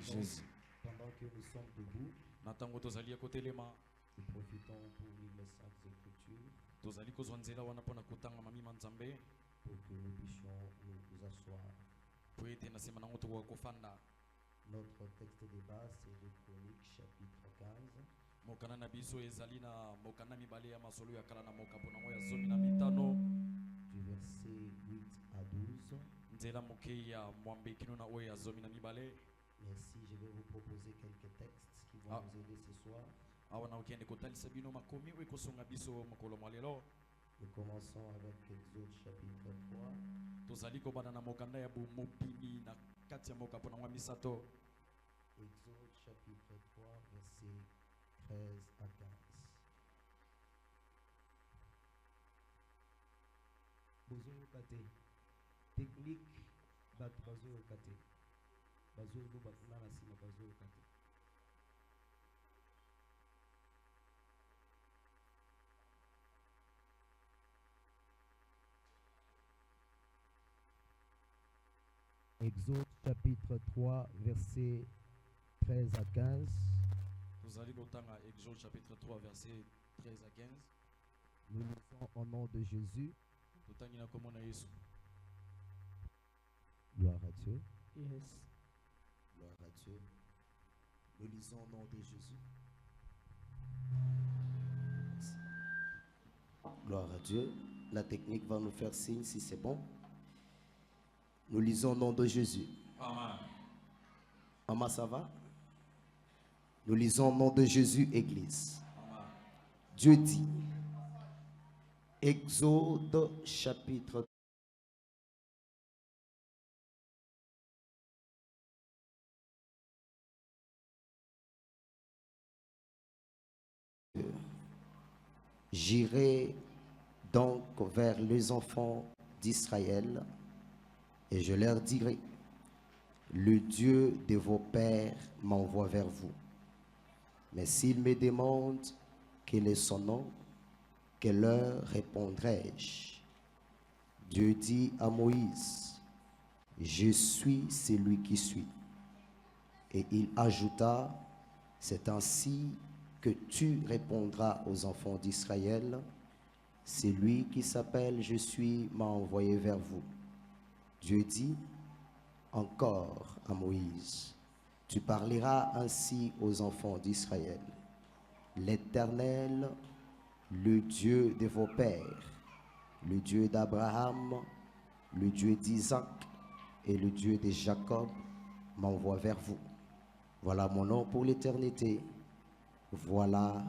Jésus. Pendant que nous sommes debout, Natango tozali kotelema nous profitons pour lire les Saintes Écritures tozali kozwa nzela wana mpona kotanga mamima nzambe pour que nous puissions nous asseoir. po ete na nsima nango tokoka kofanda. Notre texte de base, c'est de Chroniques, chapitre 15, mokanda na biso ezali na mokanda mibale ya masolo ya kala na mokapo nango ya zomi na mitano du verset 8 à 12. nzela moke ya mwambe kino na oyo ya zomi na mibale. Merci, je vais vous proposer quelques textes qui vont Ah. nous aider ce soir. awa na okende kotalisa bino makomi oyo ekosonga biso mokolo mwa lelo. Nous commençons avec Exode, chapitre 3, tozali kobanda na mokanda ya bomobimi na kati ya mokapo nango ya misato. Exode, chapitre 3, verset 13 à 15. Bozoyoka te technique bato bazoyoka te bazoyoka bakuna na nsima bazoyoka te. Exode chapitre 3 verset 13 à 15. tozali kotanga exode chapitre 3 verset 13 à 15. Nous lisons au nom de Jésus. totangi na kombo na yesu. Gloire à Dieu. Yes. Gloire à Dieu. Nous lisons au nom de Jésus. Gloire à Dieu. La technique va nous faire signe si c'est bon. Nous lisons au nom de Jésus. Amen. Maman, ça va? Nous lisons au nom de Jésus, Église. Amen. Dieu dit, Exode chapitre 2. J'irai donc vers les enfants d'Israël et je leur dirai, le Dieu de vos pères m'envoie vers vous. Mais s'ils me demandent quel est son nom, que leur répondrai-je? Dieu dit à Moïse, je suis celui qui suis. Et il ajouta, c'est ainsi que tu répondras aux enfants d'Israël, celui qui s'appelle je suis m'a envoyé vers vous. Dieu dit encore à Moïse, tu parleras ainsi aux enfants d'Israël. L'Éternel, le Dieu de vos pères, le Dieu d'Abraham, le Dieu d'Isaac et le Dieu de Jacob m'envoie vers vous. Voilà mon nom pour l'éternité. Voilà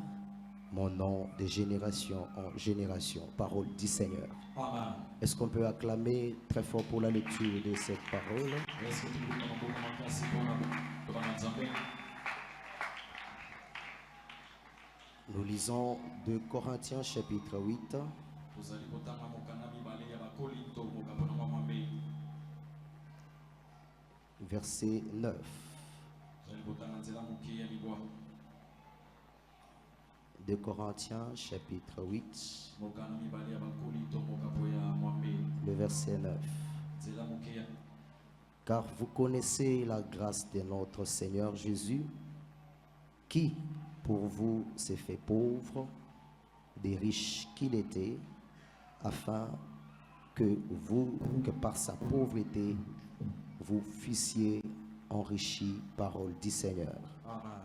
mon nom de génération en génération. Parole du Seigneur. Amen. Est-ce qu'on peut acclamer très fort pour la lecture de cette parole? Est-ce que tu peux nous donner un merci pour la nzambe? Nous lisons 2 Corinthiens chapitre 8, tozali kotanga mokanda mibale ya bakolinto mokapo na mwambe. verset 9. tozali kotanga nzela moke ya libwa. 2 Corinthiens chapitre 8, mokanda mibale ya bakolinto mokapo ya mwambe. le verset 9. nzela moke ya Car vous connaissez la grâce de notre Seigneur Jésus, qui, pour vous, s'est fait pauvre, des riches qu'il était, afin que vous, que par sa pauvreté, vous fussiez enrichis. Parole du Seigneur. Amen.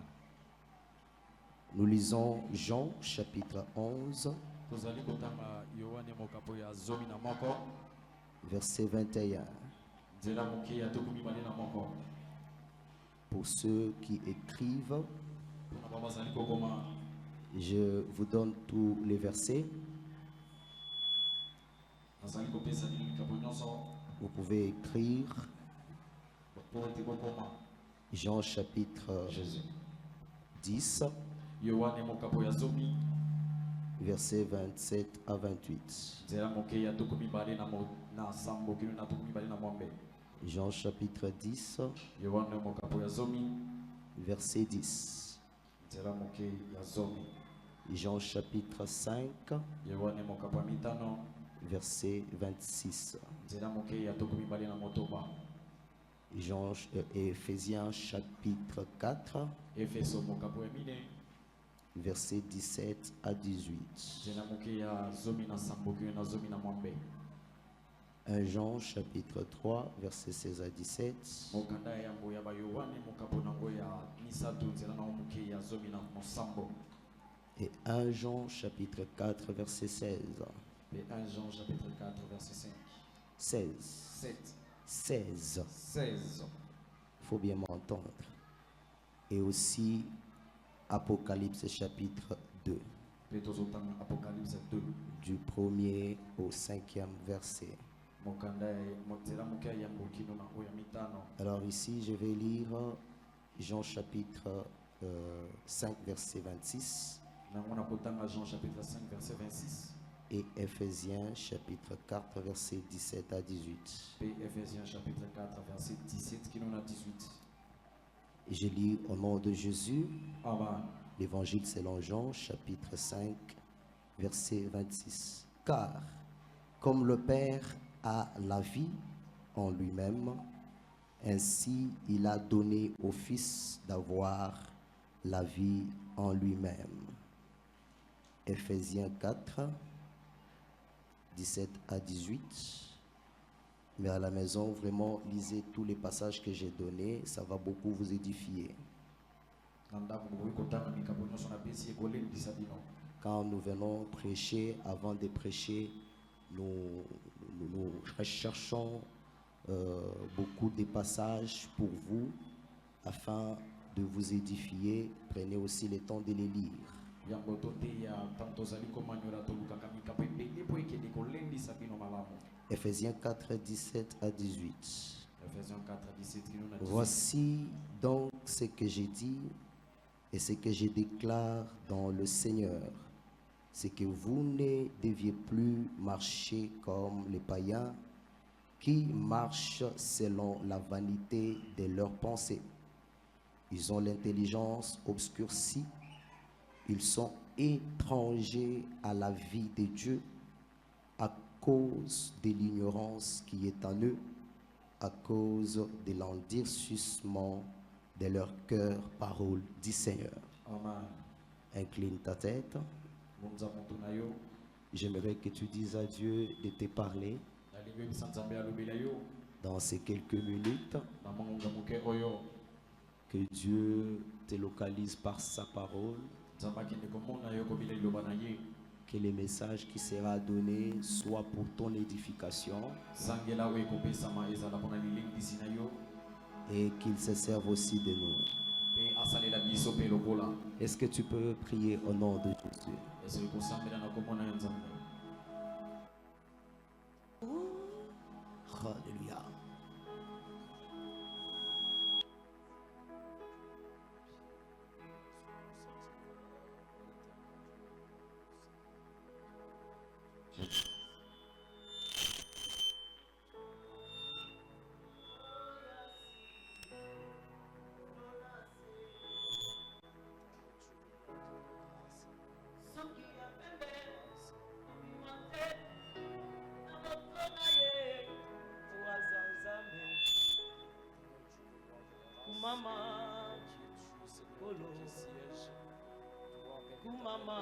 Nous lisons Jean chapitre 11, tozali kotanga yohane mokapo ya zomi na moko verset 21. nzela moke ya tuku mibale na moko. Pour ceux qui écrivent, mpona ba bazali kokoma je vous donne tous les versets. nazali kopesa bino likambo nyonso Vous pouvez écrire po ete kokoma. Jean chapitre jésus 10, yohane mokapo ya zomi versets 27 à 28. nzela moke ya tuku mibale na sambo kino na tuku mibale na mwambe. Jean chapitre 10, yohane mokapo ya zomi verset 10. nzela moke ya zomi. Jean chapitre 5, yohane mokapo ya mitano verset 26. nzela moke ya tuku mibale na motoba. Éphésiens chapitre 4, Efeso mokapo ya mine versets 17 à 18. tena moke ya zomi na samboki na zomi na mwambe 1 Jean chapitre 3, versets 16 à 17. mokanda ya yambo ya bayowane mokapo nango ya misato nzela na moke ya zomi na mosambo Et 1 Jean chapitre 4, verset 16. et 1 Jean chapitre 4 verset 5 16. 7 16. 16 Il faut bien m'entendre. Et aussi Apocalypse chapitre 2, pe tozotanga Apocalypse 2 du 1er au 5e verset. mokanda ya motela moke ya yambo kino na oya mitano. Alors ici, je vais lire Jean chapitre 5, verset 26 nango na kotanga Jean chapitre 5 verset 26 et Éphésiens chapitre 4, verset 17 à 18. pe Ephésiens chapitre 4 verset 17 kino na 18. Et je lis au nom de Jésus Amen. l'Évangile selon Jean chapitre 5, verset 26. Car comme le Père a la vie en lui-même, ainsi il a donné au Fils d'avoir la vie en lui-même. Éphésiens 4, 17 à 18. Mais à la maison, vraiment, lisez tous les passages que j'ai donnés, ça va beaucoup vous édifier. Na ndako bokoki kotanga mikabo nyonso napesi ekolendisa bino. Quand nous venons prêcher, avant de prêcher, nous recherchons beaucoup de passages pour vous, afin de vous édifier. Prenez aussi le temps de les lire. Yango toteya ntango tozali komanyola tolukaka mikabo ebele mpo ekende kolendisa bino malamu. Éphésiens 4, 17 à 18. Ephésiens 4 17 kino na 18. Voici donc ce que j'ai dit et ce que je déclare dans le Seigneur, c'est que vous ne deviez plus marcher comme les païens qui marchent selon la vanité de leurs pensées. Ils ont l'intelligence obscurcie, ils sont étrangers à la vie de Dieu à cause de l'ignorance qui est en eux, à cause de l'endurcissement de leur cœur, parole du Seigneur. Amen. Incline ta tête. Munza moto na yo J'aimerais que tu dises à Dieu de te parler nalingi oyebisa nzambe alobela yo dans ces quelques minutes, na mongonga moke oyo que Dieu te localise par sa parole, nzambe akende komona yo kobila liloba na ye que le message qui sera donné soit pour ton édification sangela oyo ekopesama ezala mpona lilengisi na yo et qu'il se serve aussi de nous. mpe asalela biso mpe lokola. Est-ce que tu peux prier au nom de Jésus? esili kosambela na komona yo nzambe. Alléluia. Kumama, kolo, kumama,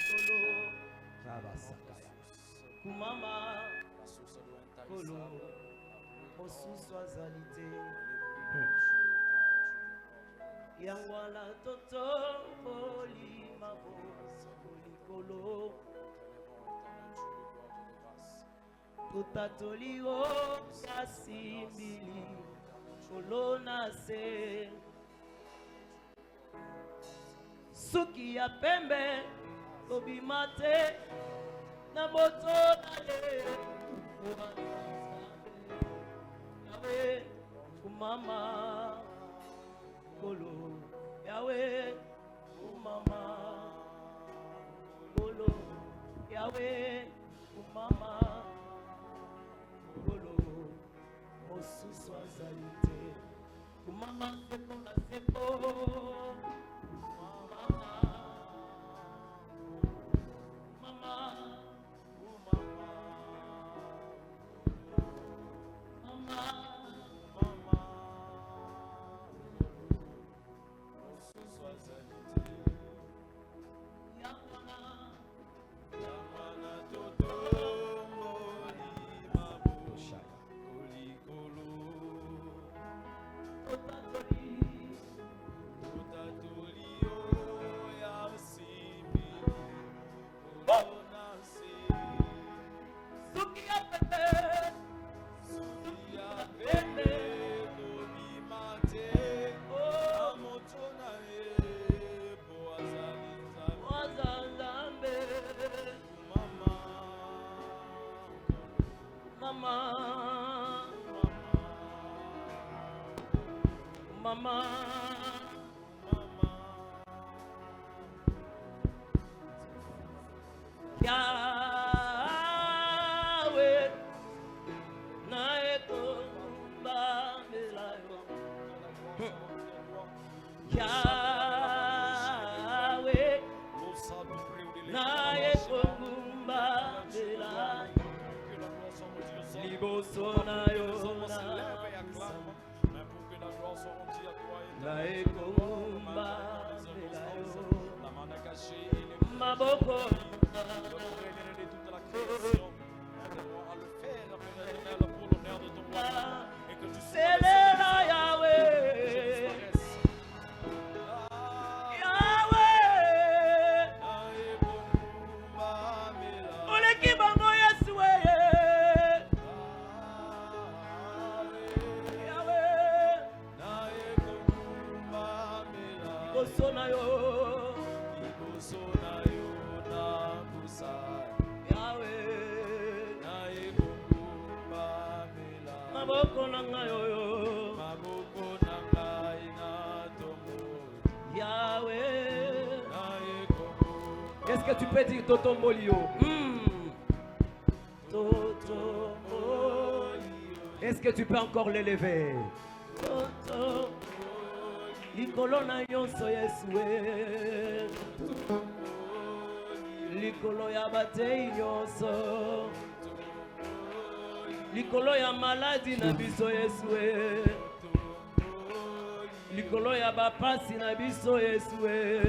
kolo, kumama, kolo, mosusu azali te. Yangwala toto kolima kolikolo, tutatoli o kasi mbili kolona se. Suki ya pembe kobima te na moto na ye. Yawe kumama kolo, Yawe kumama kolo, Yawe kumama kolo, mosusu azali te. Kumama sepo na sepo. Mama, Mama, Yahweh, Naekumba Melayo. Yahweh, Naekumba Melayo. Liboso na yo na Naekumba Melayo. Maboko Selela Yahweh, Yahweh, Oleki bango Yeswe, Yahweh, Liboso na yo, Yahweh, maboko na ngayo yo, Yahweh. Qu'est-ce que tu peux dire Totombolio? Totombolio. Est-ce que tu peux encore l'élever? Toto. Likolo na yonso Yeswe. Likolo ya batei nyonso. Likolo ya maladi na biso Yeswe. Likolo ya bapasi na biso Yeswe.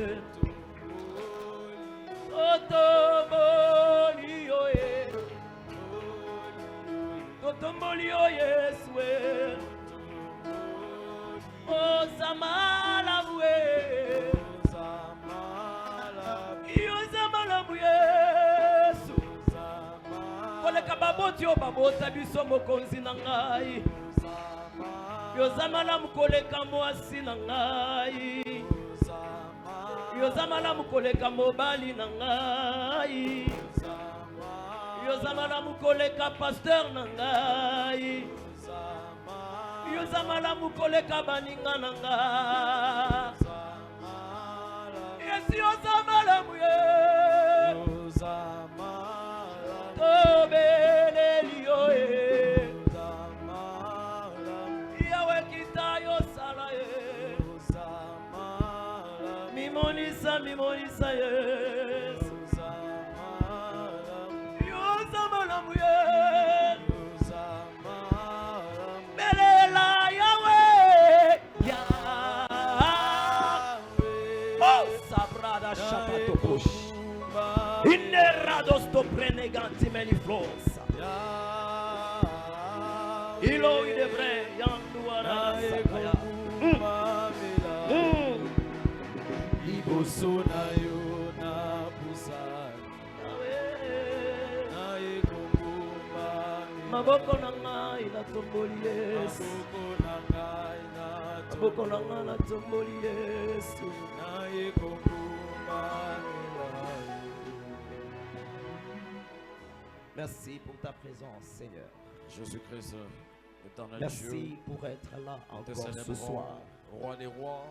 Totomboli oye. Totomboli oye Yeswe. Ozamala bwe. Ozamala bwe Yesu. Koleka baboti o babota biso mokonzi na ngai. Yozamala mukoleka mwasi na ngai. Yozamala mukoleka mobali na ngai. Yozamala mukoleka pasteur na ngai. Yozamala mukoleka baninga na ngai. Yesu yozamala muye. Tobeleli oye. Yahweh kita yosala ye. Mimonisa Yesu. Yozamala muye. Belela Yahweh. Yahweh. Oh, sabrada shapatokosh. Inerados to preneganti meniflosa. Ilo idebre yanduara sakaya. Liboso na yo na busara. Maboko na ngai na tomboli Yesu. Maboko na ngai na tomboli Yesu. Merci pour ta présence, Seigneur. Jésus-Christ, éternel Merci Dieu, pour être là nous te encore ce célébrons, soir. Roi des rois,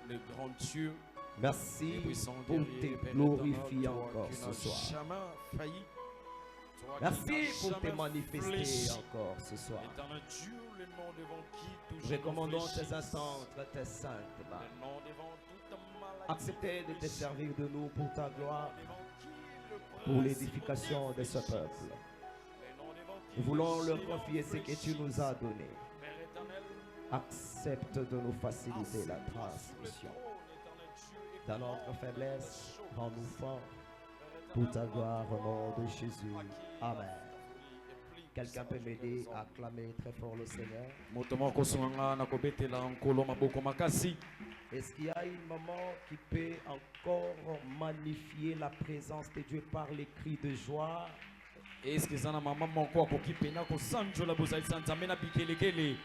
le grand Dieu, Merci le puissant pour guerrier, te Père glorifier éternel, toi encore qui ce n'as soir. jamais failli, toi qui Merci n'as pour te jamais manifester fléchi. encore ce soir. Éternel Dieu, le nom devant qui toujours Recommandons nous tes fléchissent. instants entre tes saintes mains. Le nom devant toute maladie Acceptez de te fléchit. servir de nous pour ta gloire, Le nom devant qui le pour principe l'édification de ce fléchit. peuple. Le nom devant qui Nous voulons le leur silence confier ce que tu nous as donné. Père éternel, Accepte de nous faciliter la transmission. Dans notre faiblesse, rends-nous forts pour ta gloire au nom de Jésus. Amen. Quelqu'un peut m'aider à acclamer très fort le Seigneur? moto moko sunganga na kobetela nkolo maboko makasi. Est-ce qu'il y a une maman qui peut encore magnifier la présence de Dieu par les cris de joie? Est-ce que ça na mama moko akoki pena kosanjola bozalisa nzambe na bikelekele?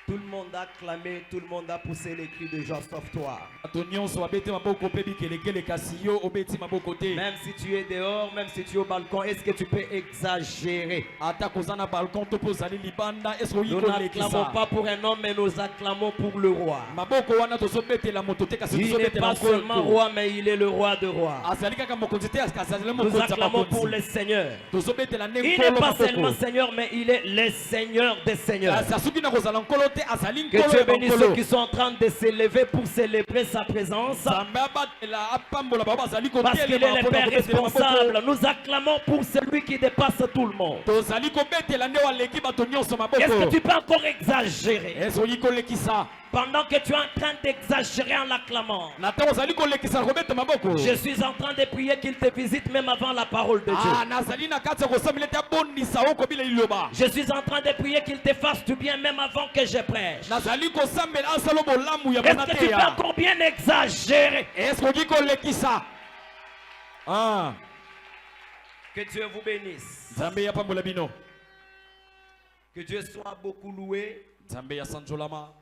Tout le monde a clamé, tout le monde a poussé les cris de joie sauf toi. bato nyonso babeti maboko mpe bikelekele kasi yo obeti maboko te. Même si tu es dehors, même si tu es au balcon, est-ce que tu peux exagérer? ata koza na balcon to mpe ozali libanda eske oyi Nous n'acclamons kolekisa pas pour un homme, mais nous acclamons pour le roi. maboko wana tozobetela moto te kasi Il n'est tozobetela pas seulement nkolo roi, mais il est le roi de rois. azali kaka mokonzi te azali Nous mokonzi ya acclamons pour le bakonzi Seigneur. tozobetela nde Il n'est nkolo pas seulement maboko Seigneur, mais il est le Seigneur des seigneurs. kasi asuki na kozala nkolo te azali Que nkolo Dieu ya bénisse ceux bankolo qui sont en train de s'élever pour célébrer sa présence. nzambe abatela apambola bango bazali Parce qu'il est kotelema le mpona Père kobetela maboko responsable. Nous acclamons pour celui qui dépasse tout le monde. tozali kobetela nde waleki bato nyonso Est-ce que maboko tu peux encore exagérer? ese oyi kolekisa Pendant que tu es en train d'exagérer en l'acclamant, na ntango ozali kolekisa na kobeta maboko je suis en train de prier qu'il te visite même avant la parole de Dieu. nazali na kati ya kosambela ete abondisa o kobila liloba Je suis en train de prier qu'il te fasse du bien même avant que je prêche. nazali kosambela asala bolamu ya Est-ce que tu peux manateya encore bien exagérer? eske oki kolekisa Que Dieu vous bénisse. nzambe yapambola bino Que Dieu soit beaucoup loué nzambe yasanzolama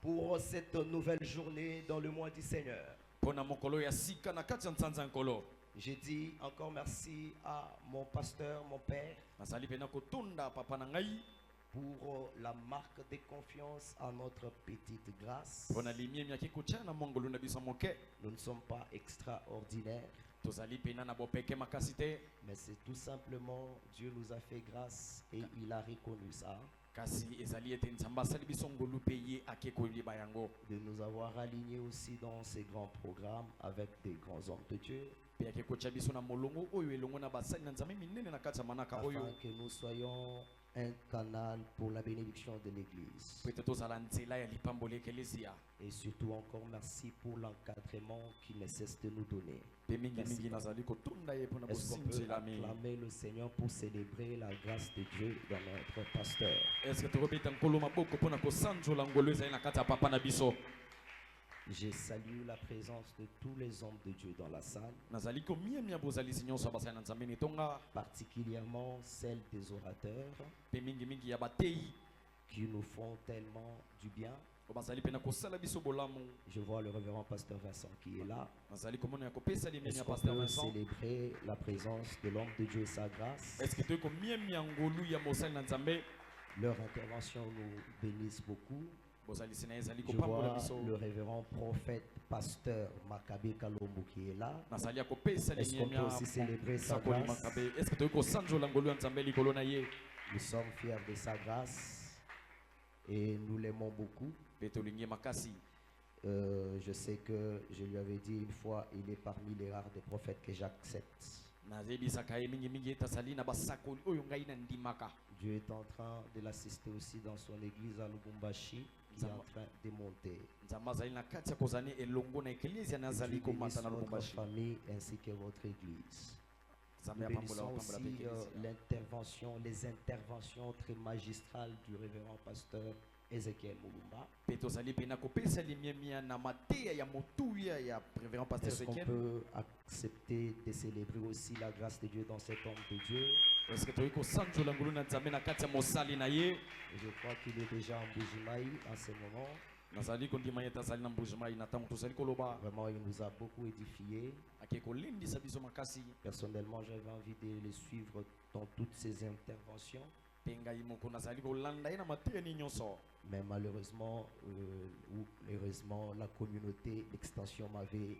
pour cette nouvelle journée dans le mois du Seigneur. mpo na mokolo ya sika na kati ya nsanza ya nkolo Je dis encore merci à mon pasteur, mon père, nazali mpena kotonda papa na ngai pour la marque de confiance à notre petite grâce. mpo na limiemi yaki kotia na mongolu na biso moke Nous ne sommes pas extraordinaires, tozali mpena na bopeke makasi te mais c'est tout simplement Dieu nous a fait grâce et il a reconnu ça, kasi ezali ete nzambe asali biso ngolu mpe ye ake koyeba yango de nous avoir alignés aussi dans ces grands programmes avec des grands hommes de Dieu, mpe ake kotia biso na molongo oyo elongo na basali na nzambe minene na kati ya manaka oyo afin que nous soyons un canal pour la bénédiction de l'Église. po ete tozala nzela ya lipamboli ekelezia Et surtout encore merci pour l'encadrement qui ne cesse de nous donner. mpe mingimingi nazali kotonda ye mpona Est-ce qu'on peut kosinzelami acclamer le Seigneur pour célébrer la grâce de Dieu dans notre pasteur? eske tokobeta nkolo maboko mpona kosanzola ngolo ezali na kati ya papa na biso Je salue la présence de tous les hommes de Dieu dans la salle, nazali komiemia bozalisi nyonso ya basali na nzambe netonga particulièrement celle des orateurs mpe mingimingi ya batei qui nous font tellement du bien. po bazali mpena kosala biso bolamu Je vois le révérend pasteur Vincent qui est là. nazali komona ya kopesa limemi Est-ce ya qu'on paster peut Vincent célébrer la présence de l'homme de Dieu et sa grâce? eske toyei komiemia ngolu ya mosali na nzambe Leur intervention nous bénisse beaucoup. bozalisi na ye ezali Je kopambola vois biso le révérend prophète pasteur Makabe Kalombo qui est là. nazali ya kopesa Est-ce qu'on limemi peut aussi célébrer sa sakoli grâce? makabe eske toyei kosanzola ngolu ya nzambe likolo na ye Nous sommes fiers de sa grâce et nous l'aimons beaucoup. mpe tolingi ye makasi Je sais que je lui avais dit une fois, il est parmi les rares des prophètes que j'accepte. nazebisaka ye mingimingi ete azali na basakoli oyo ngai na ndimaka Dieu est en train de l'assister aussi dans son église à Lubumbashi, qui est en train de monter. nzambe azali na kati ya kozala elongo na eklezia na Dieu azali bénisse komata na votre lubumbashi famille ainsi que votre église. nzambe Nous apambola bénissons bapambola aussi mpe eklezia les interventions très magistrales du révérend pasteur Ézéchiel Moulumba. mpe tozali mpena kopesa limiemia na mateya ya motuya ya révérend pasteur Est-ce qu'on Ezekiel peut accepter de célébrer aussi la grâce de Dieu dans cet homme de Dieu? eske toyei kosanzola ngolu na nzambe na kati ya mosali na ye Je crois qu'il est déjà en Boujimaï en ce moment. nazali kondima ye ete azali na mbujimai na ntango tozali koloba Vraiment, il nous a beaucoup édifiés. ake kolendisa biso makasi Personnellement, j'avais envie de le suivre dans toutes ses interventions. mpe ngai moko nazali kolanda ye na mateya ni nyonso Mais malheureusement, ou heureusement, la communauté d'extension m'avait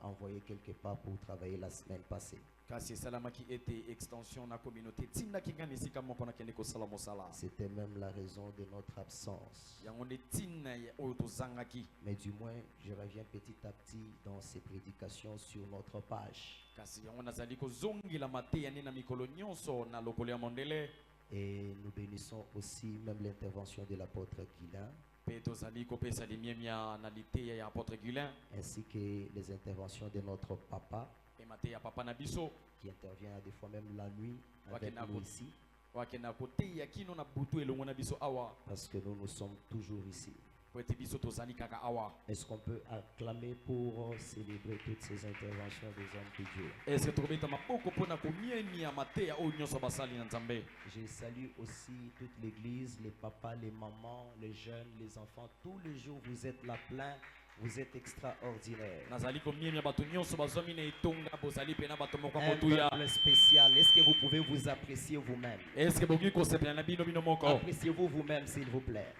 envoyé quelque part pour travailler la semaine passée. kasi esalamaki ete extension na communauté tindaki ngai na esika moko nakende kosala mosala C'était même la raison de notre absence. yango nde ntina oyo tozangaki Mais du moins, je reviens petit à petit dans ces prédications sur notre page. kasi yango nazali kozongela mateya nde na mikolo nyonso na lokolo ya mondele Et nous bénissons aussi même l'intervention de l'apôtre Guilain, mpe tozali kopesa limiemia na liteya ya apôtre Gulin ainsi que les interventions de notre papa, mpe mateya ya papa na biso qui intervient des fois même la nuit Ouais, avec qui n'a nous pas- ici, wakenda koteya kino na butu elongo na biso awa parce que nous sommes toujours ici. po ete biso tozali kaka awa. Est-ce qu'on peut acclamer pour célébrer toutes ces interventions des hommes de Dieu? Est-ce que tokobeta maboko mpona komienia mateya oyo nyonso basali na Nzambe? Je salue aussi toute l'église, les papas, les mamans, les jeunes, les enfants. Tous les jours, vous êtes là plein, vous êtes extraordinaires. Nazali komienia bato nyonso bazwami na etonga bozali pena bato moko Un motuya. peuple spécial. Est-ce que vous pouvez vous apprécier vous-même? Est-ce que bokoki kosepela na bino bino moko? Appréciez-vous vous-même, s'il vous plaît.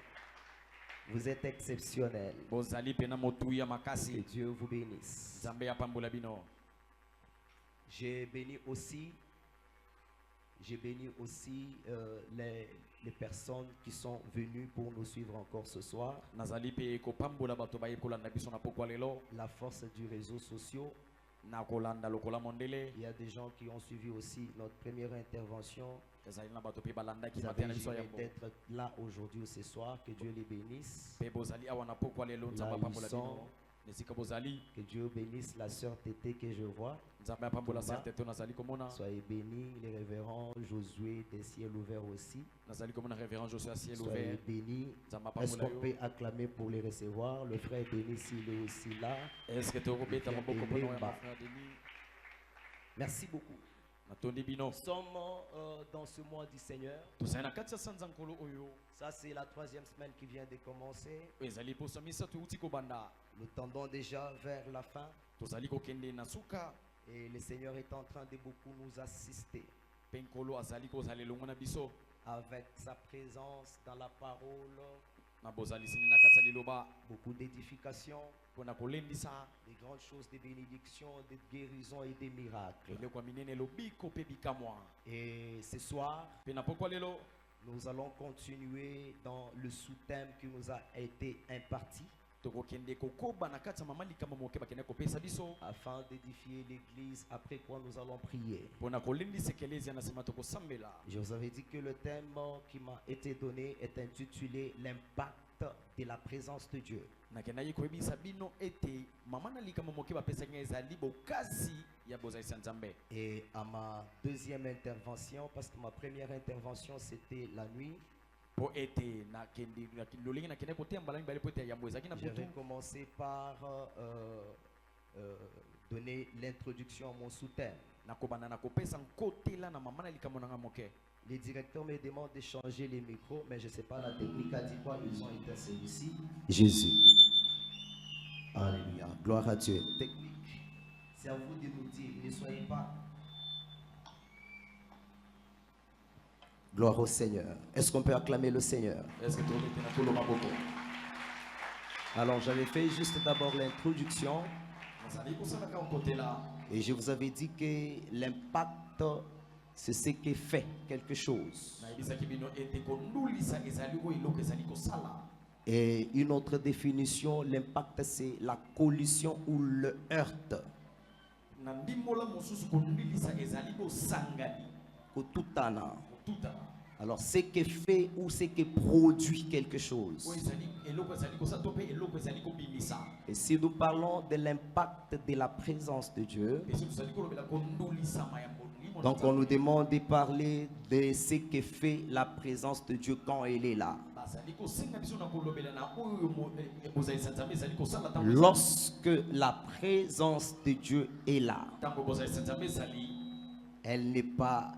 Vous êtes exceptionnel. Bozali pena motuya Que makasi. Dieu vous bénisse. Nzambe apambola bino. J'ai béni aussi les personnes qui sont venues pour nous suivre encore ce soir. Nazali pe kopambola bato baye kolanda biso na pokwa lelo. La force du réseau social. Na kolanda lokola mondele. Il y a des gens qui ont suivi aussi notre première intervention. Ezali na bato pe balandaki Vous mateya avez na biso ya juré mbo. d'être là aujourd'hui ou ce soir. Que Dieu les bénisse. Pe bozali awa na pokwa lelo Nzambe Là, apambola ils sont. bino. Nesika bozali Que Dieu bénisse la sœur Tété que je vois. Nzambe apambola Tumba. certes nazali komona. Soyez bénis, les révérends Josué des ciels ouverts aussi. Nazali komona révérend Joshua ciel Soyez ouvert. bénis. Nzambe Est-ce apambola qu'on yo. peut acclamer pour les recevoir? Le frère Denis, s'il est aussi là. Est-ce que tokobeta Bien maboko aimé, mpona ya bah. frère Denis? Merci beaucoup. Natondi bino. Nous sommes dans ce mois du Seigneur. Tozali na kati ya sanza nkolo oyo. Ça, c'est la 3e semaine qui vient de commencer. Ezali poso misato euti kobanda. Nous tendons déjà vers la fin. Tozali kokende na suka. Et le Seigneur est en train de beaucoup nous assister Pe nkolo azali kozala elongo na biso. avec sa présence dans la parole. Na bozalisini na kati ya liloba. Beaucoup d'édification, Mpona kolendisa. des grandes choses, des bénédictions, des guérisons et des miracles. Eloko ya minene lobiko pe bikamwa. Et ce soir, Pe na pokwa lelo. nous allons continuer dans le sous-thème qui nous a été imparti Tokokende kokoba na kati ya mama likambo moke bakende kopesa biso. afin d'édifier l'église, après quoi nous allons prier. Mpona kolendisa ekelezia na nsima tokosambela. Je vous avais dit que le thème qui m'a été donné est intitulé l'impact de la présence de Dieu. Nakendaki koyebisa bino ete mama na likambo moke bapesaki ezali bokasi ya bozalisa Nzambe. Et à ma deuxième intervention, parce que ma première intervention c'était la nuit, Po ete nakende lolenge nakende koteya mbala mibale po ete yambo ezalaki na j'avais butu. commencé par donner l'introduction à mon sous-thème. Nakobanda na kopesa nkotela na mama na likambo nanga moke. Les directeurs me demandent de changer les micros, mais je ne sais pas, la technique a dit quoi, ils ont été celui-ci. Jésus. Alléluia. Gloire à Dieu. Technique, c'est à vous de nous dire, ne soyez pas. Gloire au Seigneur. Est-ce qu'on peut acclamer le Seigneur? Est-ce que tokobete na kolo maboko? Alors j'avais fait juste d'abord l'introduction Nazali kosalaka nkotela. Et je vous avais dit que l'impact, c'est ce qui fait quelque chose. Nayebisaki bino ete kondulisa ezali oyo eloko ezali kosala. Et une autre définition, l'impact, c'est la collision ou le heurt. Na ndimbola mosusu kondulisa ezali bosangani. Kotutana. Kotutana. Alors, ce qui fait ou ce qui produit quelque chose. Oyo ezali eloko ezali kosala to pe eloko ezali kobimisa. Et si nous parlons de l'impact de la présence de Dieu, Pesi tozali kolobela kondulisama ya molimo na donc on Nzambe. nous demande de parler de ce qui fait la présence de Dieu quand elle est là. Bazali kosenga biso na kolobela na oyo bozalisa Nzambe ezali kosala ntango ezali- Lorsque la présence de Dieu est là, ntango bozalisa Nzambe ezali elle n'est pas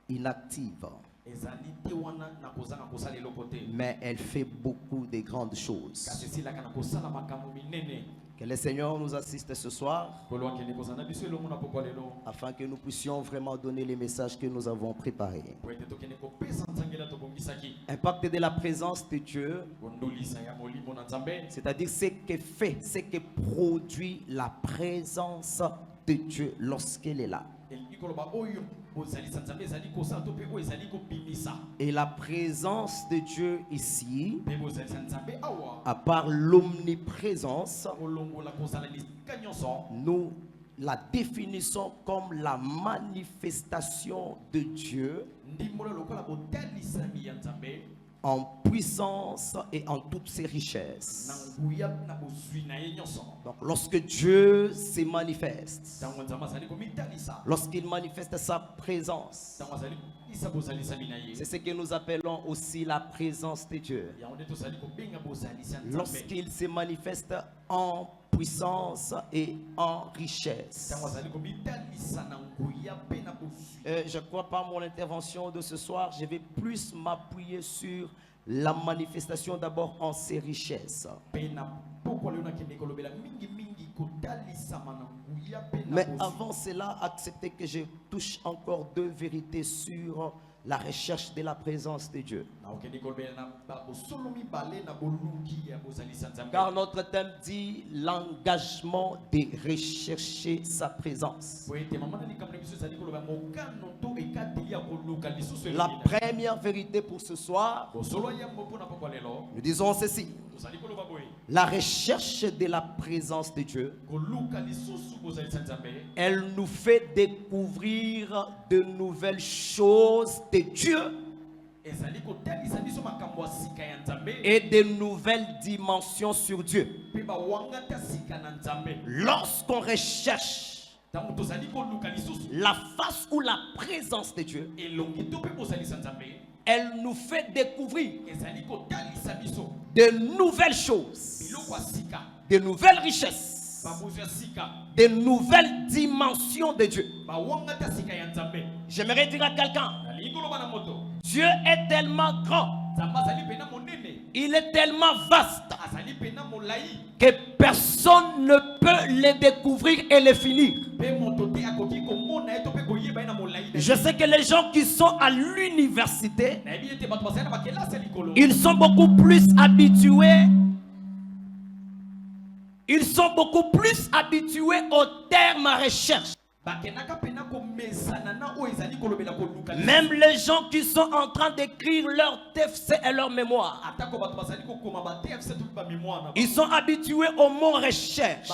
inactive, ezali te wana na kozanga kosala eloko te. mais elle fait beaucoup de grandes choses. Kasi esilaka na kosala makambo minene. Que le Seigneur nous assiste ce soir Kolo akende kozala biso elongo na pokwa lelo. afin que nous puissions vraiment donner les messages que nous avons préparés. Po ete tokende kopesa nzangela tobongisaki. Impact de la présence de Dieu, Kondulisa ya molimo na Nzambe. c'est-à-dire ce qui fait, ce qui produit la présence de Dieu lorsqu'elle est là. Elingi koloba oyo bozalisa Nzambe ezali kosala to pe oyo ezali kobimisa. Et la présence de Dieu ici, Pe bozalisa Nzambe awa. à part l'omniprésence, Kolongola kozala lisika nyonso. nous la définissons comme la manifestation de Dieu Ndimbola lokola botalisami ya Nzambe. en puissance et en toutes ses Na richesses. nguya na bozwi na ye nyonso. Donc lorsque Dieu se manifeste, Ntango Nzambe azali komitalisa. lorsqu'il manifeste sa présence, Ntango azali C'est ce que nous appelons aussi la présence de Dieu. Lorsqu'il se manifeste en puissance et en richesse. Je crois par mon intervention de ce soir, je vais plus m'appuyer sur la manifestation d'abord en ses richesses. Mais avant cela, acceptez que je touche encore deux vérités sur la recherche de la présence de Dieu. Car notre thème dit l'engagement de rechercher sa présence. La première vérité pour ce soir, nous disons ceci: la recherche de la présence de Dieu, elle nous fait découvrir de nouvelles choses de Dieu et de nouvelles dimensions sur Dieu. Lorsqu'on recherche la face ou la présence de Dieu, elle nous fait découvrir de nouvelles choses, de nouvelles richesses, de nouvelles dimensions de Dieu. J'aimerais dire à quelqu'un, Dieu est tellement grand, il est tellement vaste que personne ne peut le découvrir et le finir. Je sais que les gens qui sont à l'université, ils sont beaucoup plus habitués. Ils sont beaucoup plus habitués au terme recherche. Même les gens qui sont en train d'écrire leur TFC et leur mémoire, ils sont habitués au mot recherche.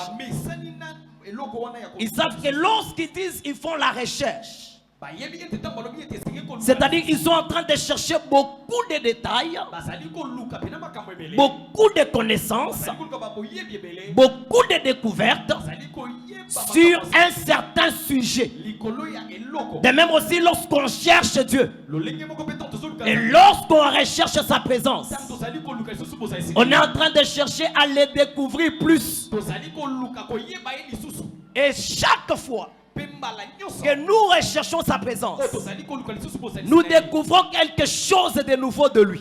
Ils savent que lorsqu'ils disent ils font la recherche, c'est-à-dire qu'ils sont en train de chercher beaucoup de détails, beaucoup de connaissances, beaucoup de découvertes sur un certain sujet. De même aussi lorsqu'on cherche Dieu et lorsqu'on recherche sa présence, on est en train de chercher à le découvrir plus. Et chaque fois que nous recherchons sa présence, nous découvrons quelque chose de nouveau de lui.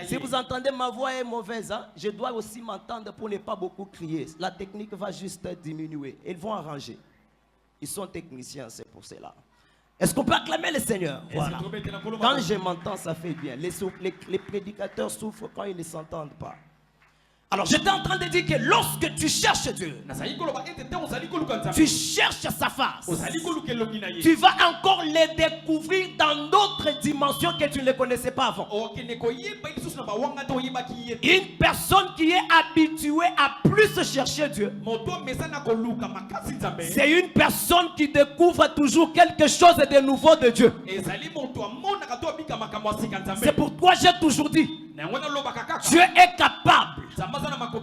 Si vous entendez ma voix est mauvaise, hein, je dois aussi m'entendre pour ne pas beaucoup crier. La technique va juste diminuer. Ils vont arranger. Ils sont techniciens, c'est pour cela. Est-ce qu'on peut acclamer le Seigneur? Voilà. Quand je m'entends, ça fait bien. Les prédicateurs souffrent quand ils ne s'entendent pas. Alors j'étais en train de dire que lorsque tu cherches Dieu, tu cherches sa face, tu vas encore les découvrir dans d'autres dimensions que tu ne connaissais pas avant. Une personne qui est habituée à plus chercher Dieu, c'est une personne qui découvre toujours quelque chose de nouveau de Dieu. C'est pourquoi j'ai toujours dit, Dieu est capable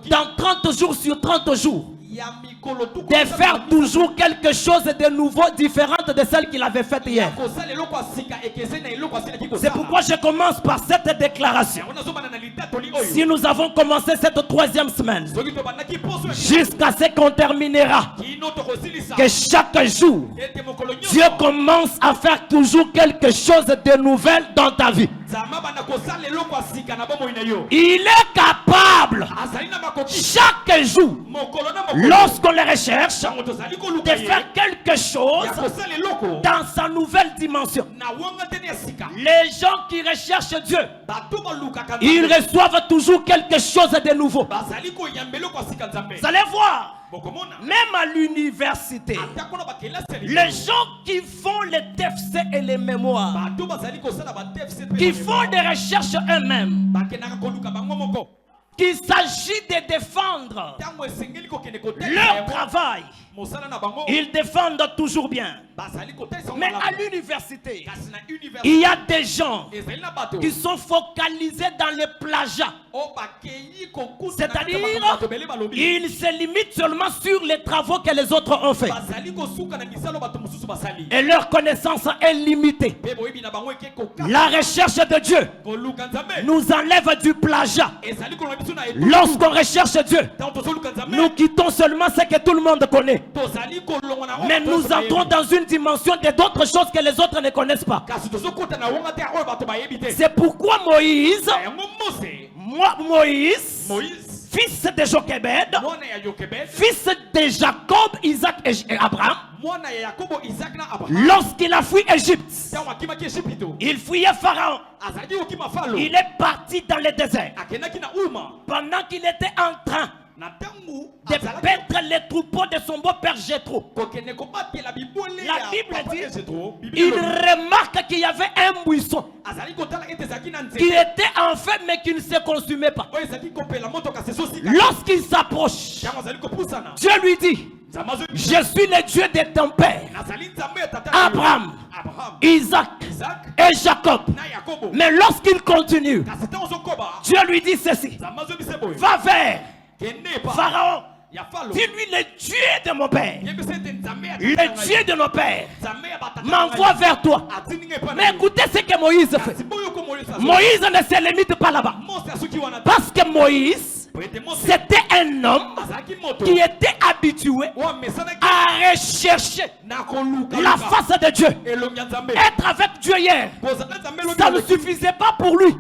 dans 30 jours sur 30 jours de faire toujours quelque chose de nouveau, différent de celle qu'il avait faite hier. C'est pourquoi je commence par cette déclaration. Si nous avons commencé cette troisième semaine, jusqu'à ce qu'on terminera, que chaque jour, Dieu commence à faire toujours quelque chose de nouvel dans ta vie. Il est capable chaque jour, lorsqu'on le recherche, de faire quelque chose dans sa nouvelle dimension. Les gens qui recherchent Dieu, ils reçoivent toujours quelque chose de nouveau. Vous allez voir, même à l'université, les gens qui font les TFC et les mémoires, qui font des recherches eux-mêmes, qu'il s'agit de défendre leur travail, ils défendent toujours bien. Mais à l'université, il y a des gens qui sont focalisés dans les plagiats. C'est-à-dire, ils se limitent seulement sur les travaux que les autres ont faits. Et leur connaissance est limitée. La recherche de Dieu nous enlève du plagiat. Lorsqu'on recherche Dieu, nous quittons seulement ce que tout le monde connaît. Mais nous entrons dans une dimension d'autres choses que les autres ne connaissent pas. C'est pourquoi Moïse, fils de Jochebed, fils de Jacob, Isaac et Abraham, lorsqu'il a fui Égypte, il fuyait Pharaon. Il est parti dans le désert pendant qu'il était en train de paître les troupeaux de son beau-père Jéthro. La Bible dit, il remarque qu'il y avait un buisson qui était en feu mais qui ne se consumait pas. Lorsqu'il s'approche, Dieu lui dit, je suis le Dieu de ton père Abraham, Isaac et Jacob. Mais lorsqu'il continue, Dieu lui dit ceci, va vers Pharaon, dis-lui le Dieu de mon père, le Dieu de nos pères m'envoie vers toi. Mais écoutez ce que Moïse fait. Moïse ne se limite pas là-bas, parce que Moïse, c'était un homme qui était habitué à rechercher la face de Dieu. Être avec Dieu hier, ça ne suffisait pas pour lui.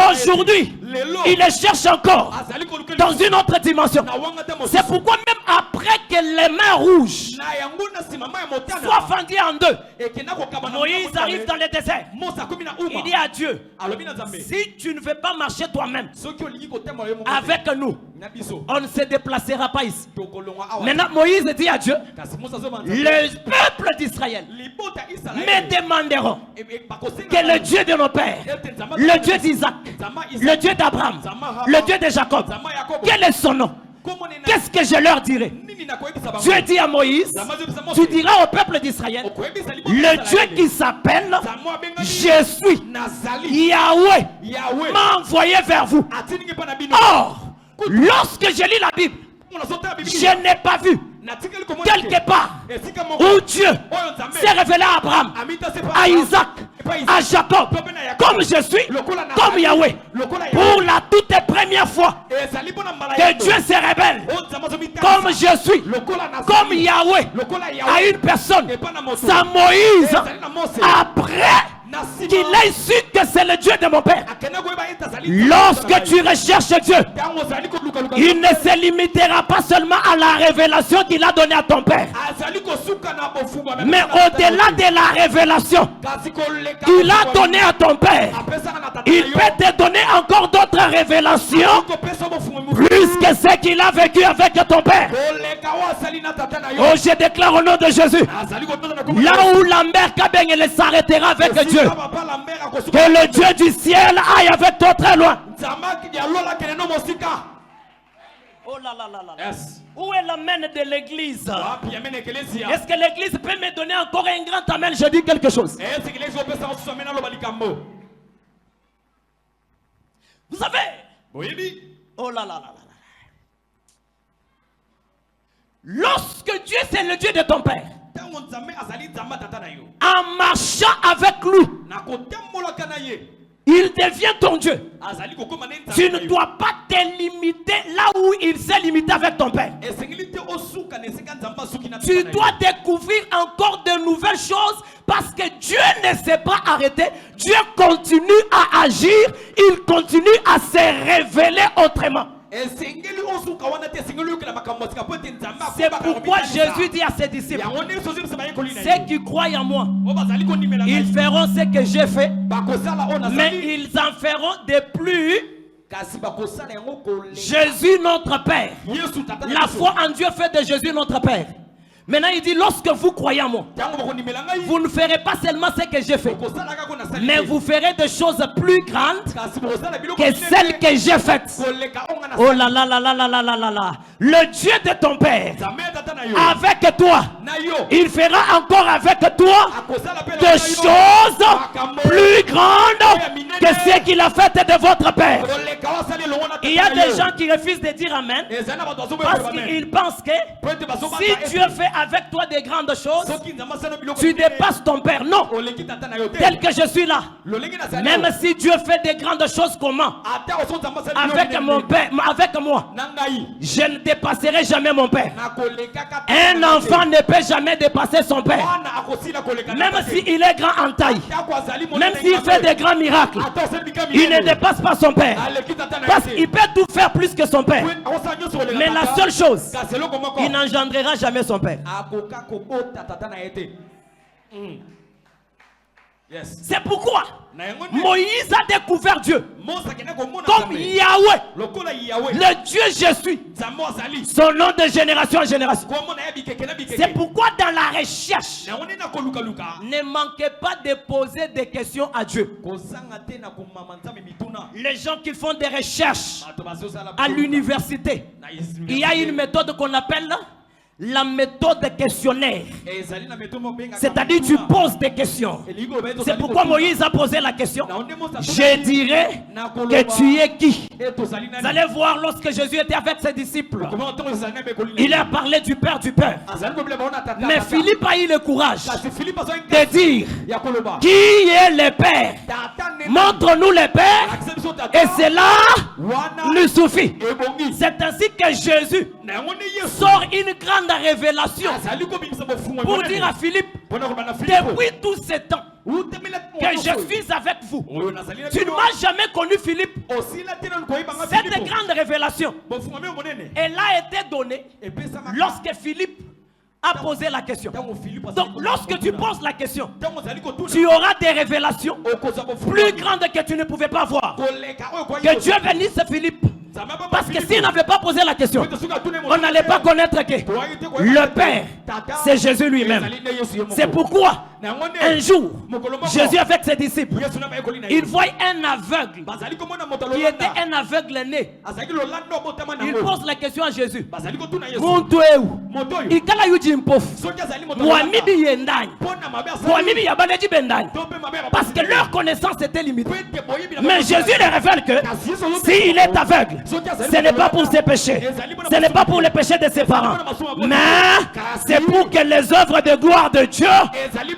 Aujourd'hui, il le cherche encore dans une autre dimension. C'est pourquoi même après que les mains rouges soient fendues en deux, Moïse arrive dans le désert. Il dit à Dieu, si tu ne veux pas marcher toi-même avec nous, on ne se déplacera pas ici. Maintenant Moïse dit à Dieu, le peuple d'Israël me demanderont que le Dieu de nos pères, le Dieu d'Isaac, le Dieu d'Abraham, le Dieu de Jacob, quel est son nom? Qu'est-ce que je leur dirai? Dieu dit à Moïse, tu diras au peuple d'Israël, le Dieu qui s'appelle je suis Yahweh m'a envoyé vers vous. Or, lorsque je lis la Bible, je n'ai pas vu quelque part où Dieu s'est révélé à Abraham, à Isaac, à Jacob, comme je suis, comme Yahweh. Pour la toute première fois que Dieu se révèle comme je suis, comme Yahweh, à une personne, c'est Moïse. Après qu'il ait su que c'est le Dieu de mon père. Lorsque tu recherches Dieu, il ne se limitera pas seulement à la révélation qu'il a donnée à ton père, mais au-delà de la révélation qu'il a donnée à ton père, il peut te donner encore d'autres révélations plus que ce qu'il a vécu avec ton père. Oh, je déclare au nom de Jésus, là où la mer Kabeng s'arrêtera avec Dieu, que le Dieu du ciel aille avec toi très loin. Oh là là là là. Yes. Où est l'amen de l'église? Est-ce que l'église peut me donner encore un grand amen? Je dis quelque chose. Vous savez? Oui. Oh là là là là. Lorsque Dieu c'est le Dieu de ton père, en marchant avec lui, il devient ton Dieu. Tu ne dois pas te limiter là où il s'est limité avec ton père. Tu dois découvrir encore de nouvelles choses, parce que Dieu ne s'est pas arrêté. Dieu continue à agir. Il continue à se révéler autrement. C'est pourquoi Jésus dit à ses disciples, ceux qui croient en moi, ils feront ce que j'ai fait, mais ils en feront de plus. Jésus notre Père. La foi en Dieu fait de Jésus notre Père. Maintenant il dit, lorsque vous croyez en moi, vous ne ferez pas seulement ce que j'ai fait, mais vous ferez des choses plus grandes que celles que j'ai faites. Oh là là là là là là là là là. Le Dieu de ton père avec toi. Il fera encore avec toi des choses plus grandes que ce qu'il a fait de votre père. Il y a des gens qui refusent de dire Amen parce qu'ils pensent que si Dieu fait avec toi des grandes choses, tu dépasses ton père. Non, tel que je suis là, même si Dieu fait des grandes choses, comment? Avec mon père, avec moi, je ne dépasserai jamais mon père. Un enfant ne peut jamais dépasser son père. Même s'il est grand en taille, même s'il fait des grands miracles, il ne dépasse pas son père. Parce qu'il peut tout faire plus que son père. Mais la seule chose, il n'engendrera jamais son père. C'est pourquoi Moïse a découvert Dieu comme Yahweh, le Dieu je suis, son nom de génération en génération. C'est pourquoi dans la recherche, ne manquez pas de poser des questions à Dieu. Les gens qui font des recherches à l'université, il y a une méthode qu'on appelle la méthode questionnaire. C'est-à-dire tu poses des questions. C'est pourquoi Moïse a posé la question. Je dirais que tu es qui? Vous allez voir lorsque Jésus était avec ses disciples, il a parlé du Père du Père. Mais Philippe a eu le courage de dire qui est le Père? Montre-nous le Père et cela nous suffit. C'est ainsi que Jésus sort une grande révélation pour dire à Philippe, depuis tous ces temps que je suis avec vous, tu ne m'as jamais connu Philippe. Cette grande révélation, elle a été donnée lorsque Philippe a posé la question. Donc lorsque tu poses la question, tu auras des révélations plus grandes que tu ne pouvais pas voir. Que Dieu bénisse Philippe. Parce que s'il n'avait pas posé la question, on n'allait pas connaître que le Père, c'est Jésus lui-même. C'est pourquoi un jour, Jésus avec ses disciples, il voit un aveugle qui était un aveugle né. Il pose la question à Jésus. Parce que leur connaissance était limitée. Mais Jésus les révèle que s'il est aveugle, ce n'est pas pour ses péchés, ce n'est pas pour les péchés de ses parents, mais c'est pour que les œuvres de gloire de Dieu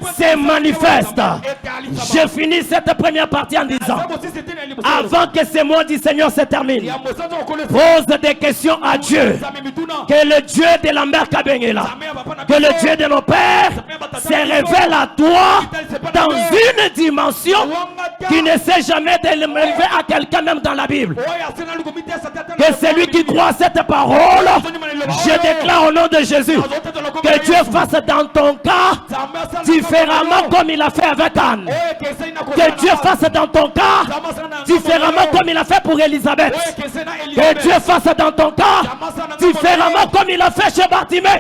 se manifestent. Je finis cette première partie en disant, avant que ces mots du Seigneur se terminent, pose des questions à Dieu. Que le Dieu de la mère Kabengela, que le Dieu de nos pères se révèle à toi dans une dimension qui ne sait jamais de l'élever à quelqu'un, même dans la Bible. Que celui qui croit à cette parole, je déclare au nom de Jésus, que Dieu fasse dans ton cas différemment comme il a fait avec Anne. Que Dieu fasse dans ton cas différemment comme il a fait pour Elisabeth. Que Dieu fasse dans ton cas différemment comme il a fait chez Bartimée.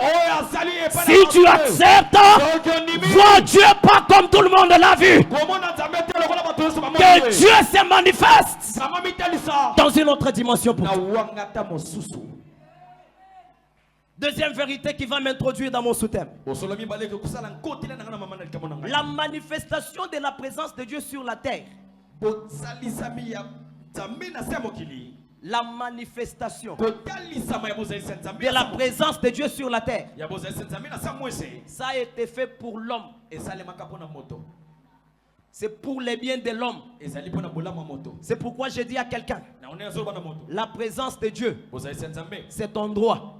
Si tu acceptes, vois Dieu pas comme tout le monde l'a vu. Que Dieu se manifeste dans une autre dimension pour toi. Deuxième vérité qui va m'introduire dans mon sous-thème. La manifestation de la présence de Dieu sur la terre. La manifestation de la présence de Dieu sur la terre. Ça a été fait pour l'homme. C'est pour les biens de l'homme. C'est pourquoi je dis à quelqu'un, la présence de Dieu, c'est ton droit.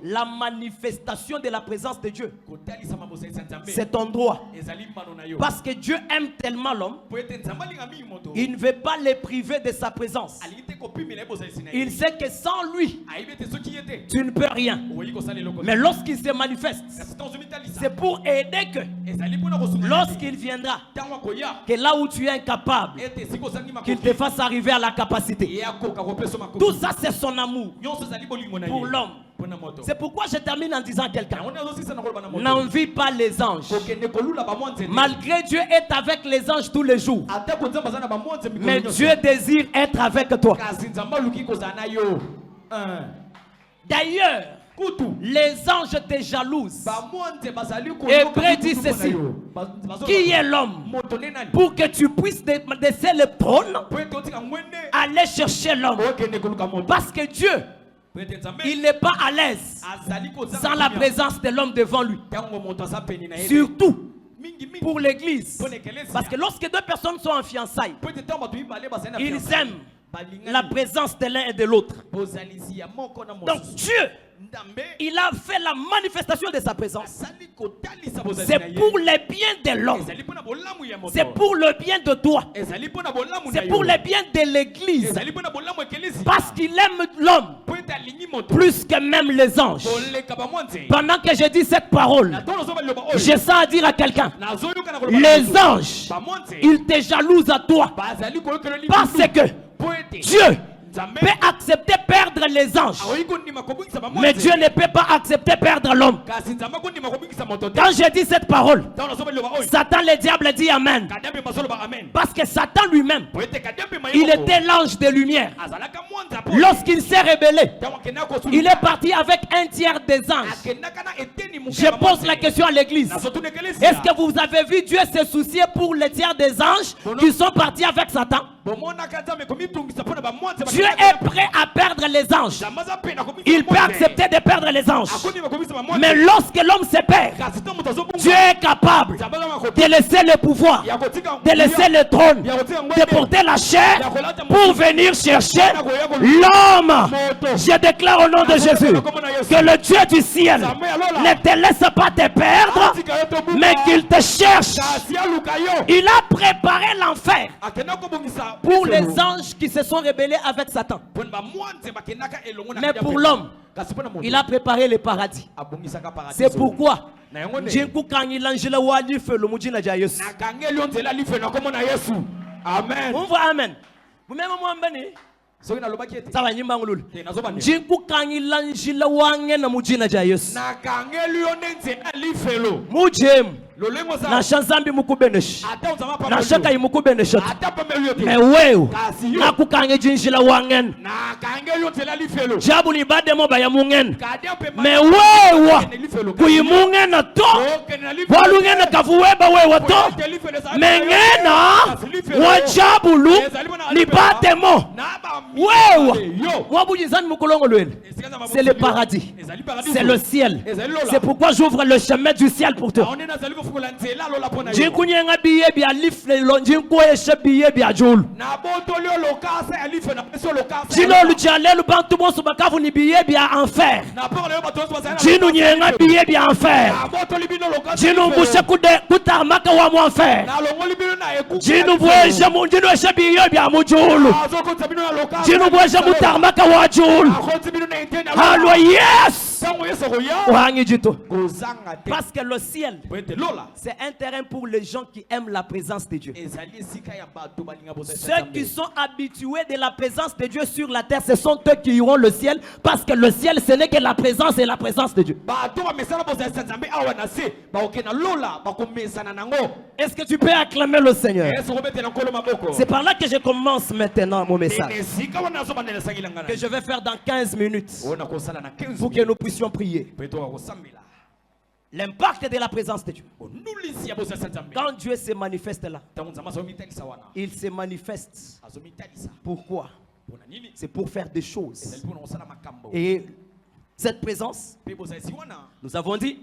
La manifestation de la présence de Dieu, c'est ton droit. Parce que Dieu aime tellement l'homme, il ne veut pas les priver de sa présence. Il sait que sans lui, tu ne peux rien. Mais lorsqu'il se manifeste, c'est pour aider que lorsqu'il viendra, que là où tu es incapable, qu'il te fasse arriver à la capacité. Tout ça, c'est son amour pour l'homme. C'est pourquoi je termine en disant à quelqu'un, n'envie pas les anges. Malgré Dieu est avec les anges tous les jours, mais Dieu désire être avec toi. D'ailleurs, les anges te jalousent. Hébreu dit ceci. Qui est l'homme pour que tu puisses laisser le trône, aller chercher l'homme? Parce que Dieu, il n'est pas à l'aise sans la présence de l'homme devant lui. Surtout pour l'église. Parce que lorsque deux personnes sont en fiançailles, ils aiment la présence de l'un et de l'autre. Donc Dieu, il a fait la manifestation de sa présence. C'est pour le bien de l'homme. C'est pour le bien de toi. C'est pour le bien de l'église. Parce qu'il aime l'homme plus que même les anges. Pendant que je dis cette parole, je sens à dire à quelqu'un, les anges, ils te jalousent à toi. Parce que Dieu peut accepter perdre les anges, mais Dieu ne peut pas accepter perdre l'homme. Quand je dis cette parole, Satan, le diable, dit Amen. Parce que Satan lui-même, il était l'ange de lumière. Lorsqu'il s'est rebellé, il est parti avec un tiers des anges. Je pose la question à l'église. Est-ce que vous avez vu Dieu se soucier pour les tiers des anges qui sont partis avec Satan? Dieu est prêt à perdre les anges. Il peut accepter de perdre les anges. Mais lorsque l'homme se perd, Dieu est capable de laisser le pouvoir, de laisser le trône, de porter la chair pour venir chercher l'homme. Je déclare au nom de Jésus que le Dieu du ciel ne te laisse pas te perdre, mais qu'il te cherche. Il a préparé l'enfer pour les anges qui se sont rebellés avec Satan. Mais pour l'homme, il a préparé le paradis. C'est pourquoi Amen. Amen. Sawa nyimba ngululu. Njinku kangila njila wange na mujina ja Yesu. Mujem. Na shanzambi mukubenesh. Na shaka imukubenesh. Me wewe na kukange jinjila wangen. Jabu ni bade moba ya mungen. Me wewe kuyimungen to. Walungen kavuweba wewe to. Mengena wajabulu ni bade mo. C'est le paradis, c'est le ciel. C'est pourquoi j'ouvre le chemin du ciel pour toi. Parce que le ciel, c'est un terrain pour les gens qui aiment la présence de Dieu. Ceux qui sont habitués de la présence de Dieu sur la terre, ce sont eux qui iront le ciel, parce que le ciel, ce n'est que la présence et la présence de Dieu. Est-ce que tu peux acclamer le Seigneur? C'est par là que je commence maintenant mon message, que je vais faire dans 15 minutes pour que nous puissions prier. L'impact de la présence de Dieu. Quand Dieu se manifeste là, il se manifeste. Pourquoi? C'est pour faire des choses. Et cette présence, nous avons dit,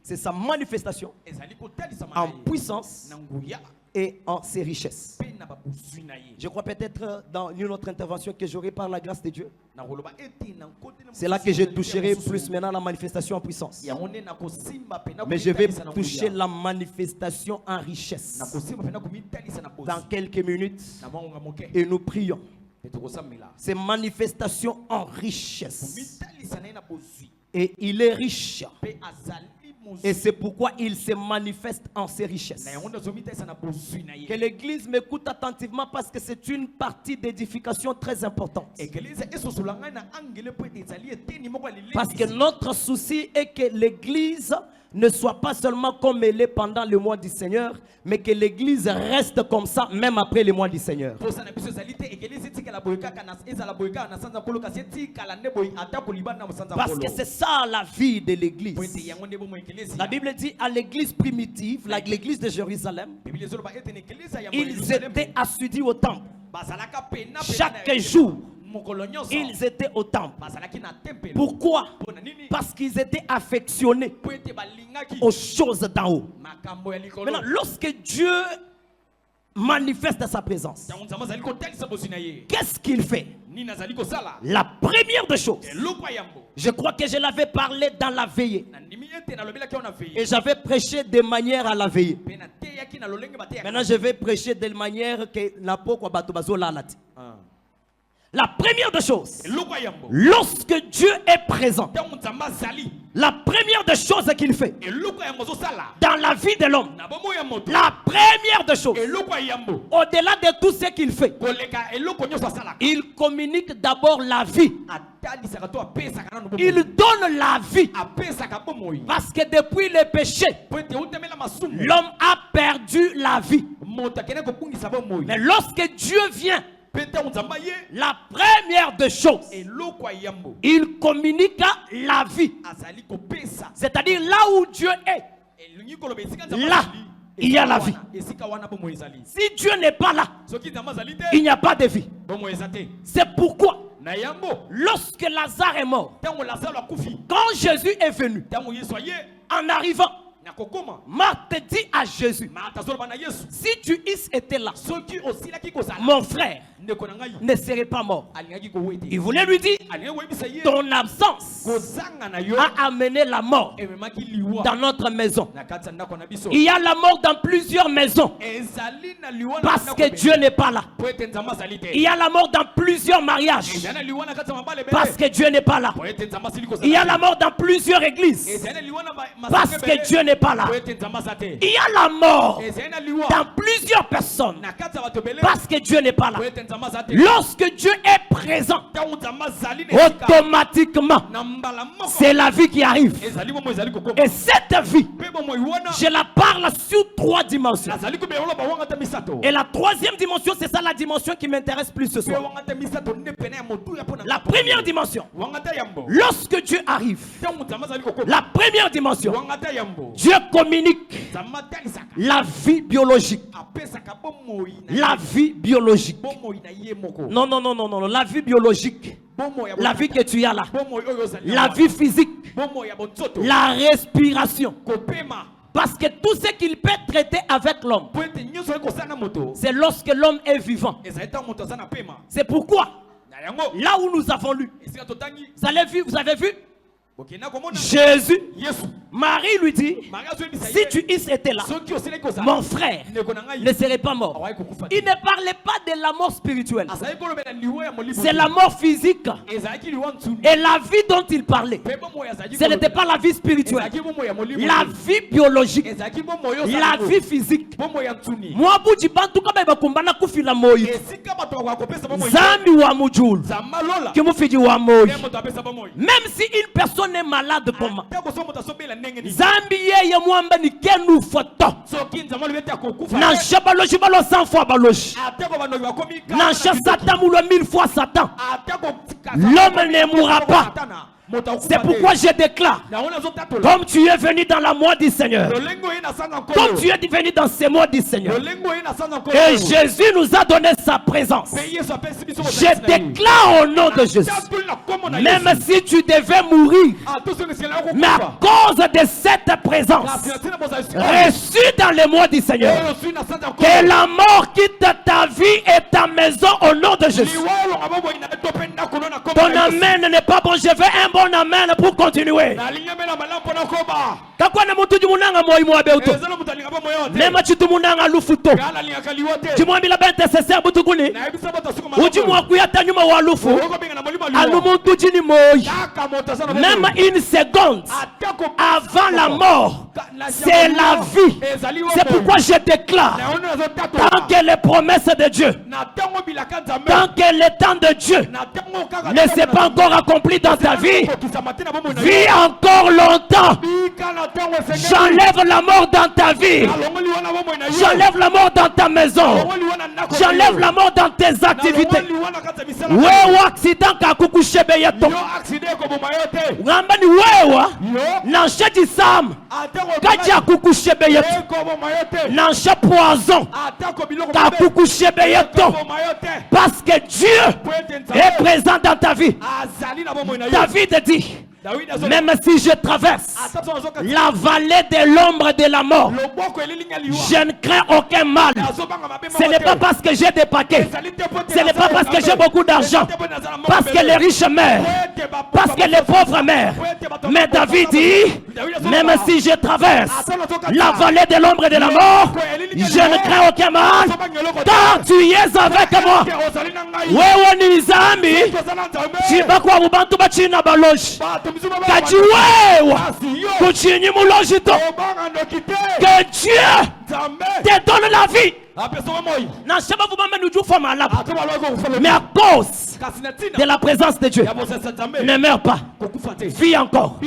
c'est sa manifestation en puissance et en ses richesses. Je crois peut-être dans une autre intervention que j'aurai par la grâce de Dieu. C'est là que je toucherai plus maintenant la manifestation en puissance. Mais je vais toucher la manifestation en richesse dans quelques minutes et nous prions. C'est manifestation en richesse. Et il est riche. Et c'est pourquoi il se manifeste en ses richesses. Que l'église m'écoute attentivement parce que c'est une partie d'édification très importante. Parce que notre souci est que l'église ne soit pas seulement comme elle est pendant le mois du Seigneur, mais que l'église reste comme ça même après le mois du Seigneur. Parce que c'est ça la vie de l'église. La Bible dit à l'église primitive, l'église de Jérusalem, ils étaient assidus au temple. Chaque jour, ils étaient au temple. Pourquoi? Parce qu'ils étaient affectionnés aux choses d'en haut. Maintenant, lorsque Dieu manifeste sa présence, qu'est-ce qu'il fait? La première des choses, je crois que je l'avais parlé dans la veillée, et j'avais prêché de manière à la veillée. Maintenant, je vais prêcher de manière que n'a pas quoi batobazo la lati. La première des choses, lorsque Dieu est présent, la première des choses qu'il fait dans la vie de l'homme, la première des choses, au-delà de tout ce qu'il fait, il communique d'abord la vie. Il donne la vie. Parce que depuis le péché, l'homme a perdu la vie. Mais lorsque Dieu vient, la première des choses, il communique la vie. C'est-à-dire là où Dieu est, là il y a la vie. Si Dieu n'est pas là, il n'y a pas de vie. C'est pourquoi lorsque Lazare est mort, quand Jésus est venu, en arrivant, Marthe dit à Jésus, si tu eusse été là, mon frère ne serait pas mort. Il voulait lui dire, ton absence a amené la mort dans notre maison. Il y a la mort dans plusieurs maisons parce que Dieu n'est pas là. Il y a la mort dans plusieurs mariages parce que Dieu n'est pas là. Il y a la mort dans plusieurs églises parce que Dieu n'est pas là. Il y a la mort dans plusieurs personnes parce que Dieu n'est pas là. Lorsque Dieu est présent, automatiquement, c'est la vie qui arrive. Et cette vie, je la parle sur 3 dimensions. Et la 3e dimension, c'est ça la dimension qui m'intéresse plus ce soir. La première dimension, lorsque Dieu arrive, la première dimension, Dieu communique la vie biologique. La vie biologique. Non, non, non, non, non, la vie biologique. La vie que tu as là. La vie physique. La respiration. Parce que tout ce qu'il peut traiter avec l'homme, c'est lorsque l'homme est vivant. C'est pourquoi, là où nous avons lu, vous avez vu Jésus, Marie lui dit, si tu eusse été là, mon frère ne serait pas mort. Il ne parlait pas de la mort spirituelle, c'est la mort physique. Et la vie dont il parlait, ce n'était pas la vie spirituelle, la vie biologique, la vie physique. Moi, Boudji Bantu Kabeba Kumbana Kufila Moï, Zambi wa Mujul, Kimufiji wa Moï. Même si une personne est malade comme Zambi ye mwamba ni kenu foto na shabaloji balo 100 fois baloji na Satan moulou 1000 fois Satan. L'homme ne mourra pas. C'est pourquoi je déclare, comme tu es venu dans la mois du Seigneur, comme tu es venu dans ces mois du Seigneur, et Jésus nous a donné sa présence, je déclare au nom de Jésus, même si tu devais mourir, mais à cause de cette présence reçue dans les mois du Seigneur, que la mort quitte ta vie et ta maison au nom de Jésus. Ton amen n'est pas bon, je veux un bon amen pour continuer. Kakwana mutu jumunanga moi moi beuto. Nema chitu munanga lufuto. Jumwa bila bente sese butukuni. Ujimwa kuyata nyuma wa lufu. même une seconde avant la mort, c'est la vie. C'est pourquoi je déclare, tant que les promesses de Dieu, tant que le temps de Dieu ne s'est pas encore accompli dans ta vie, vis encore longtemps. J'enlève la mort dans ta vie. J'enlève la mort dans ta maison. J'enlève la mort dans tes activités. Wewe accident kakukushebe yeto. Ngamba ni wewe nansha disam. Kaja kukushebe yeto. Nansha poison. Kakukushebe yeto. Parce que Dieu est présent dans ta vie. David dit, même si je traverse la vallée de l'ombre de la mort, je ne crains aucun mal. Ce n'est pas parce que j'ai des paquets, ce n'est pas parce que j'ai beaucoup d'argent, parce que les riches meurent, parce que les pauvres meurent. Mais David dit, même si je traverse la vallée de l'ombre de la mort, je ne crains aucun mal, car tu es avec moi. Wewe ni nzambi, chibakwa bubantu bachina baloji. Kati wewe kuchinyi mulojito. Que Dieu te donne la vie. Mais à cause de la présence de Dieu, ne meurs pas. Vis encore.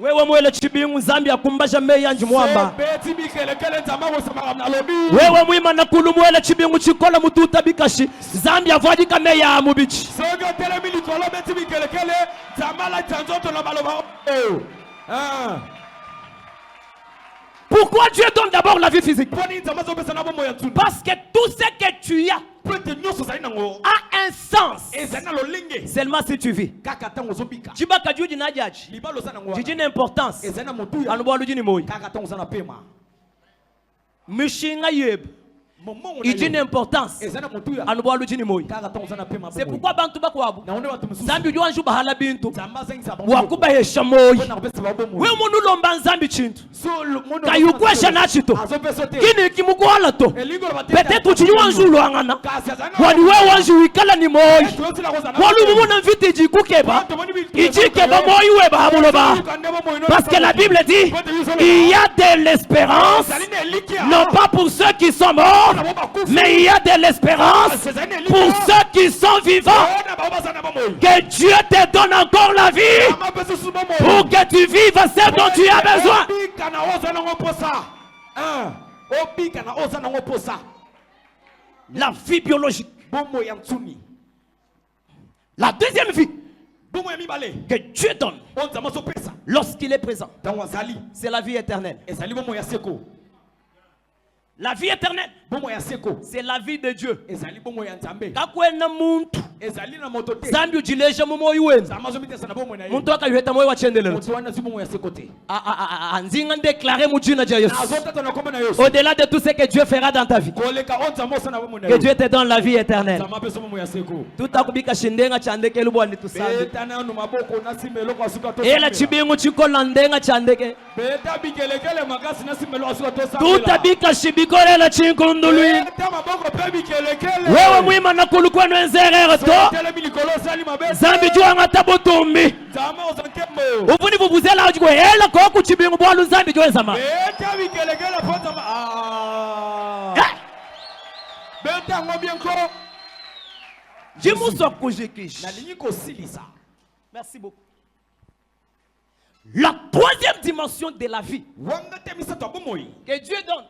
Wewe mwele chibingu Zambia kumbaja meya njimwamba. Wewe mwima na kulu mwele chibingu chikola mututa bikashi Zambia vwadika meya amubichi. Pourquoi Dieu donne d'abord la vie physique? Parce que tout ce que tu as a un sens seulement si tu vis. Chibaka juji na jaji jiji na importance anubo luji ni moi mishinga yeb iji na importance anubo luji ni moi. C'est pourquoi bantu bakwabu Zambi ujua njuba hala bintu wakuba hesha moi we munu lomba Zambi chintu kayukwe shanachito kini kimuku hala to peut-être uchinyua njulu angana wani we wanju wikala ni moi walu mumuna mviti jikukeba ijikeba moi weba habuloba. Parce que la Bible dit il y a de l'espérance non pas pour ceux qui sont morts, mais il y a de l'espérance pour ceux qui sont vivants. Que Dieu te donne encore la vie pour que tu vives ce dont tu as besoin. La vie biologique. La deuxième vie que Dieu donne lorsqu'il est présent, c'est la vie éternelle. La vie éternelle, c'est la vie de Dieu. Kakwena muntu Zambi ujileje mumo iwenu muntu akayuheta moyo wachendelelo nzinga déclarer mujina ja Yesu. Au-delà de tout ce que Dieu fera dans ta vie, que Dieu te donne la vie éternelle. Tutakubika shindenga chandeke lubwani tusabe ela chibingu chikola ndenga chandeke tutabika shibikorela chinkundului. Wewe mwima na kulukwenu enzerere to Zambi jua ngatabutumbi uvuni vuvuzela ujikwe hela kwa kuchibingu bwalu Zambi jua zama jimuso kujikisha. Merci beaucoup. La troisième dimension de la vie que Dieu donne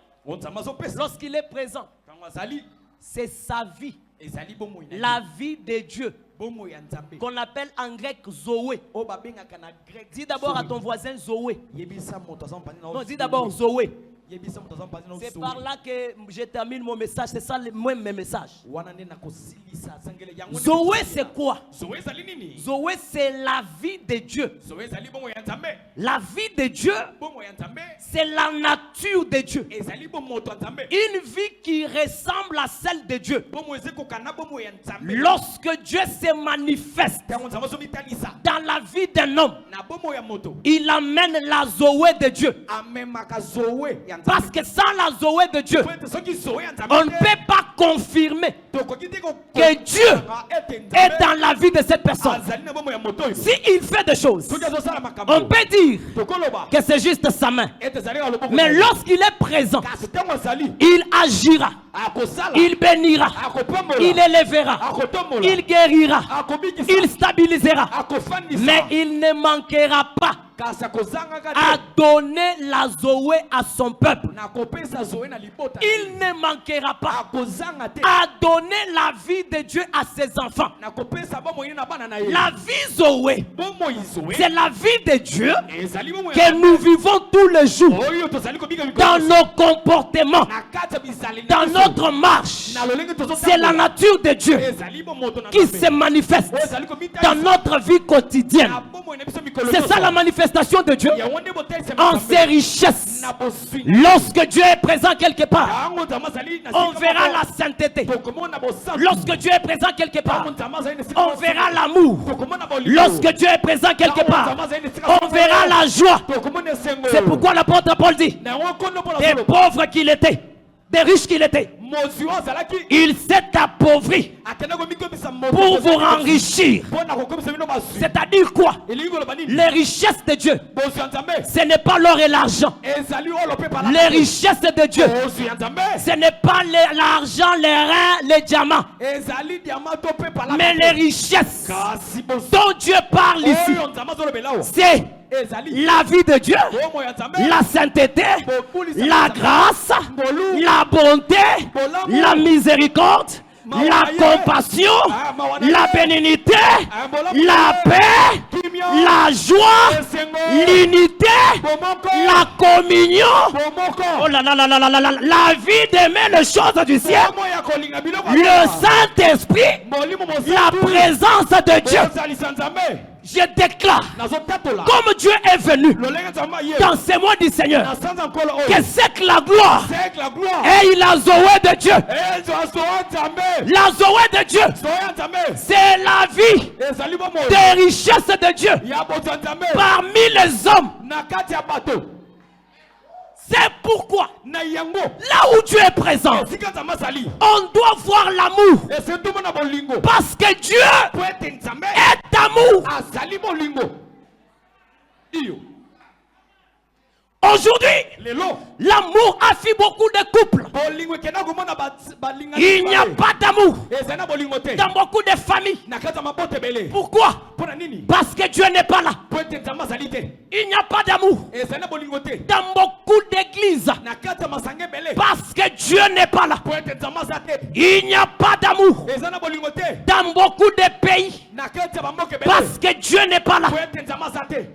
lorsqu'il est présent, c'est sa vie. La vie de Dieu, qu'on appelle en grec Zoé. Dis d'abord à ton voisin Zoé. Non, dis d'abord Zoé. C'est par là que je termine mon message. C'est ça même mes messages. Zoé c'est quoi? Zoé c'est la vie de Dieu. La vie de Dieu, c'est la nature de Dieu. Une vie qui ressemble à celle de Dieu. Lorsque Dieu se manifeste dans la vie d'un homme, il amène la Zoé de Dieu. Parce que sans la Zoé de Dieu, on ne peut pas confirmer que Dieu est dans la vie de cette personne. S'il fait des choses, on peut dire que c'est juste sa main. Mais lorsqu'il est présent, il agira, il bénira, il élèvera, il guérira, il stabilisera. Mais il ne manquera pas à donner la Zoé à son peuple. Il ne manquera pas à donner la vie de Dieu à ses enfants. La vie Zoé, c'est la vie de Dieu que nous vivons tous les jours dans nos comportements, dans notre marche. C'est la nature de Dieu qui se manifeste dans notre vie quotidienne. C'est ça la manifestation de Dieu en ses richesses. Lorsque Dieu est présent quelque part, on verra la sainteté. Lorsque Dieu est présent quelque part, on verra l'amour. Lorsque Dieu est présent quelque part, on verra la joie. C'est pourquoi l'apôtre Paul dit, des pauvres qu'il était, des riches qu'il était, il s'est appauvri pour vous enrichir. C'est-à-dire quoi? Les richesses de Dieu, ce n'est pas l'or et l'argent. Les richesses de Dieu, ce n'est pas l'argent, les reins, les diamants. Mais les richesses dont Dieu parle ici, c'est la vie de Dieu, la sainteté, la grâce, la bonté, la miséricorde, la compassion, la bénignité, la paix, la joie, l'unité, la communion. Oh là là là là là là, la vie d'aimer les choses du ciel, le Saint-Esprit, la présence de Dieu. Je déclare, comme Dieu est venu dans ces mois du Seigneur, que c'est la gloire et la Zoé de Dieu. La Zoé de Dieu, c'est la vie des richesses de Dieu parmi les hommes. C'est pourquoi, là où Dieu est présent, on doit voir l'amour. Parce que Dieu est amour. Aujourd'hui, l'amour a fait beaucoup de couples. Il n'y a pas d'amour dans beaucoup de familles. Pourquoi? Parce que Dieu n'est pas là. Il n'y a pas d'amour dans beaucoup d'églises. Parce que Dieu n'est pas là. Il n'y a pas d'amour dans beaucoup de pays. Parce que Dieu n'est pas là.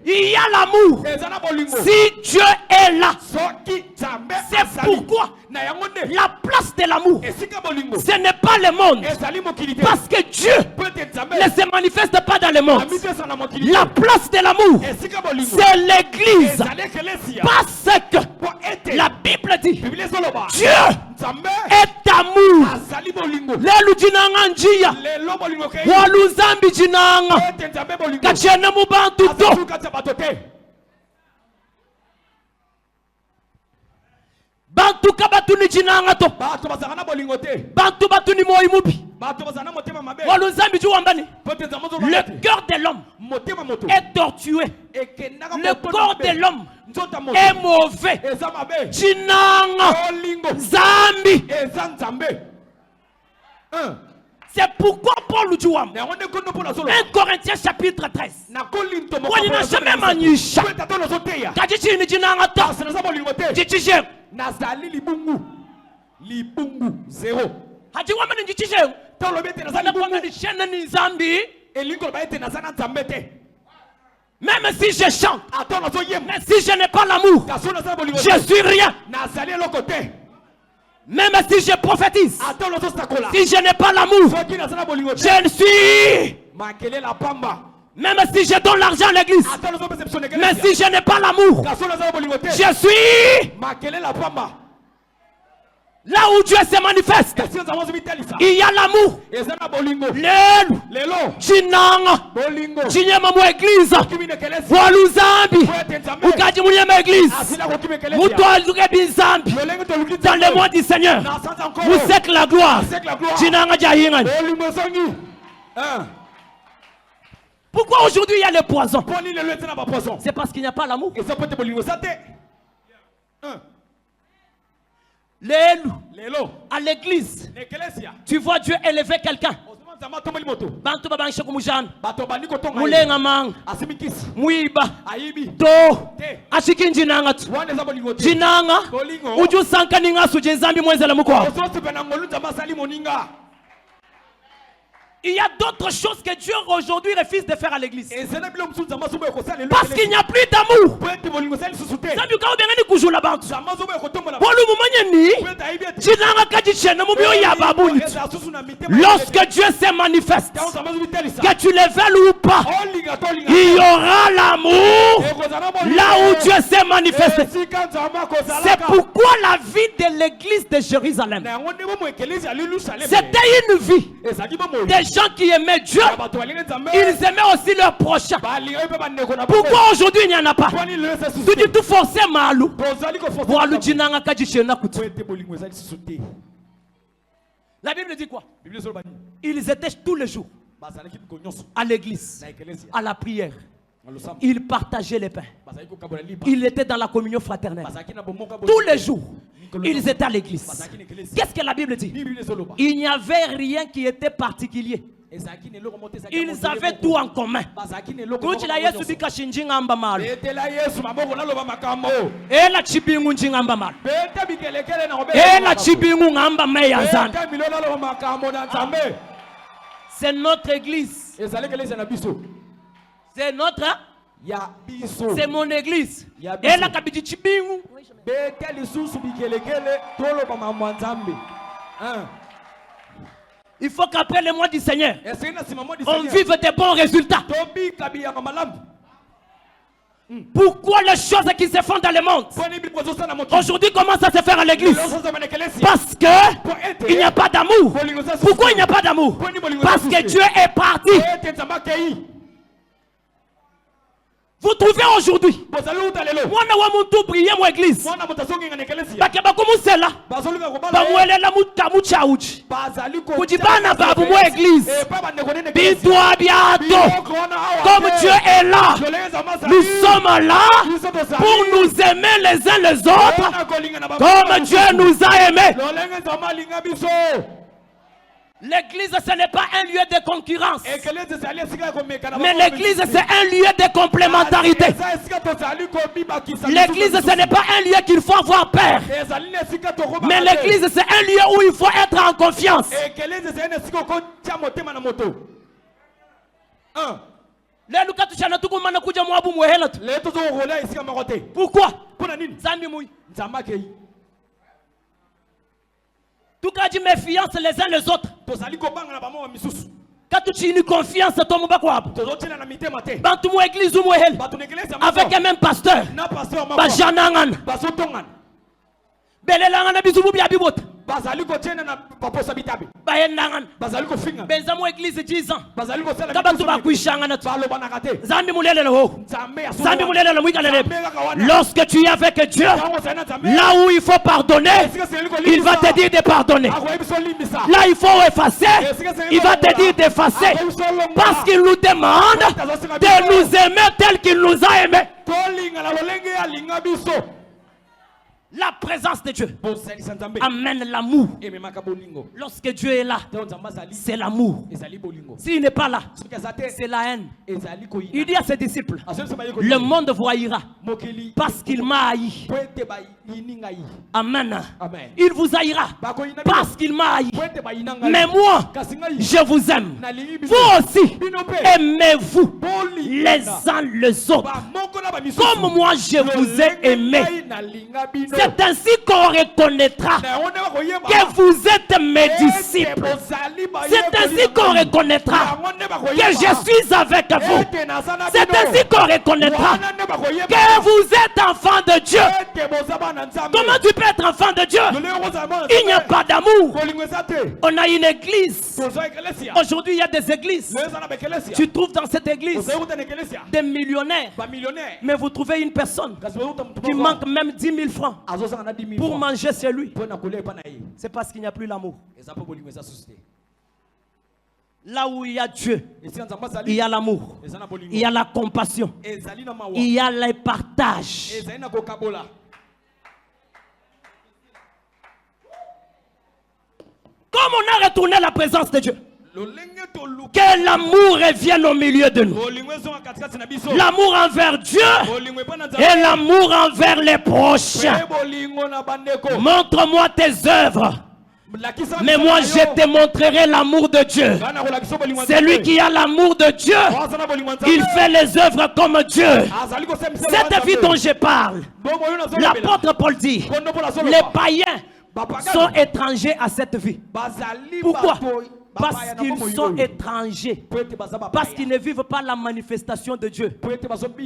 Il y a l'amour si Dieu est là. C'est pourquoi la place de l'amour, ce n'est pas le monde. Parce que Dieu ne se manifeste pas dans le monde. La place de l'amour, c'est l'église. Parce que la Bible dit, Dieu est amour. Lelu jinanga njia waluzambi jinanga kachena mubantu to. Bantu kabatuni jinanga to. Bantu batuni moimubi. Waluzambi juambani. Le cœur de l'homme est tortué. Le corps de l'homme est mauvais. Jinanga zambi. C'est pourquoi Paul dit 1 Corinthiens chapitre 13. On n'a jamais manisha. Kajichi ni jinanga ta. Jichiche. Nazali libungu. Libungu zéro. Haji wamani jichiche. Tolobete nazali libungu. Ni chene ni zambi. Elingo baete nazana zambete. Même si je chante, mais si je n'ai pas l'amour, je suis rien. Même si je prophétise, si je n'ai pas l'amour, je ne suis. Même si je donne l'argent à l'église, mais si je n'ai pas l'amour, je suis. Là où Dieu se manifeste, il y a l'amour. Lelo, Chinanga, Chinyama mo église, Waluzambi, Ukaji Munyama église, Mutoazuke Binzambi, dans le mois du Seigneur, vous êtes la gloire, Chinanga Jahingan. Pourquoi aujourd'hui il y a le poison? C'est parce qu'il n'y a pas l'amour. À l'église, tu vois Dieu élever quelqu'un. Bantu babangisha kumujana mulenga manga muiba to ashiki njinanga tu jinanga uju sanka ninga suje nzambi mwenzela mukwa. Il y a d'autres choses que Dieu aujourd'hui refuse de faire à l'église. Parce qu'il n'y a plus d'amour. Lorsque Dieu se manifeste, que tu le veuilles ou pas, il y aura l'amour là où Dieu s'est manifesté. C'est pourquoi la vie de l'église de Jérusalem, c'était une vie des gens qui aimaient Dieu, ils aimaient aussi leur prochain. Pourquoi aujourd'hui il n'y en a pas? Tu dis tout forcer malou. La Bible dit quoi? Ils étaient tous les jours à l'église, à la prière. Ils partageaient les pains. Ils étaient dans la communion fraternelle. Tous les jours, ils étaient à l'église. Qu'est-ce que la Bible dit? Il n'y avait rien qui était particulier. Ils avaient tout en commun. C'est notre église. C'est notre. C'est mon église. Et la kabiti chibingu. Il faut qu'après le mois du Seigneur, on vive de bons résultats. Pourquoi les choses qui se font dans le monde aujourd'hui commencent à se faire à l'église? Parce qu'il n'y a pas d'amour. Pourquoi il n'y a pas d'amour? Parce que Dieu est parti. Vous trouvez aujourd'hui, moi na muntu prier mon église. Bake bakumu sela. Bamwelela mutamu chauchi. Kujibana babu mon église. Bidwa biato. Comme Dieu est là, nous sommes là pour nous aimer les uns les autres. Comme Dieu nous a aimés. L'église, ce n'est pas un lieu de concurrence. Mais l'église, c'est un lieu de complémentarité. L'église, ce n'est pas un lieu qu'il faut avoir peur. Mais l'église, c'est un lieu où il faut être en confiance. Pourquoi? Tout cas dit méfiance les uns les autres. Quand tu as une confiance, tu as une église avec un même pasteur. Bazaliko tiene na paposa bitabe. Bayenangan. Bazaliko finga. Benzamo église 10 ans. Bazaliko sala. Kabantu bakuishanga na balo banakate. Zambi mulele na ho. Zambi mulele na muikalele. Lorsque tu es avec Dieu, là où il faut pardonner, il va te dire de pardonner. Là il faut effacer, il va te dire d'effacer. Parce qu'il nous demande de nous aimer tel qu'il nous a aimés. La présence de Dieu amène l'amour. Lorsque Dieu est là, c'est l'amour. S'il n'est pas là, c'est la haine. Il dit à ses disciples, le monde vous haïra parce qu'il m'a haï. Amen. Il vous haïra parce qu'il m'a haï. Mais moi, je vous aime. Vous aussi, aimez-vous les uns les autres. Comme moi, je vous ai aimé. C'est ainsi qu'on reconnaîtra que vous êtes mes disciples. C'est ainsi qu'on reconnaîtra que je suis avec vous. C'est ainsi qu'on reconnaîtra que vous êtes enfants de Dieu. Comment tu peux être enfant de Dieu? Il n'y a pas d'amour. On a une église. Aujourd'hui, il y a des églises. Tu trouves dans cette église des millionnaires. Mais vous trouvez une personne qui manque même 10 000 francs pour manger chez lui. C'est parce qu'il n'y a plus l'amour. Là où il y a Dieu, il y a l'amour, il y a la compassion, il y a les partages. Comme on a retourné la présence de Dieu, que l'amour revienne au milieu de nous. L'amour envers Dieu et l'amour envers les prochains. Montre-moi tes œuvres. Mais moi je te montrerai l'amour de Dieu. Celui qui a l'amour de Dieu, il fait les œuvres comme Dieu. Cette vie dont je parle, l'apôtre Paul dit, les païens sont étrangers à cette vie. Pourquoi? Parce qu'ils sont étrangers. Parce qu'ils ne vivent pas la manifestation de Dieu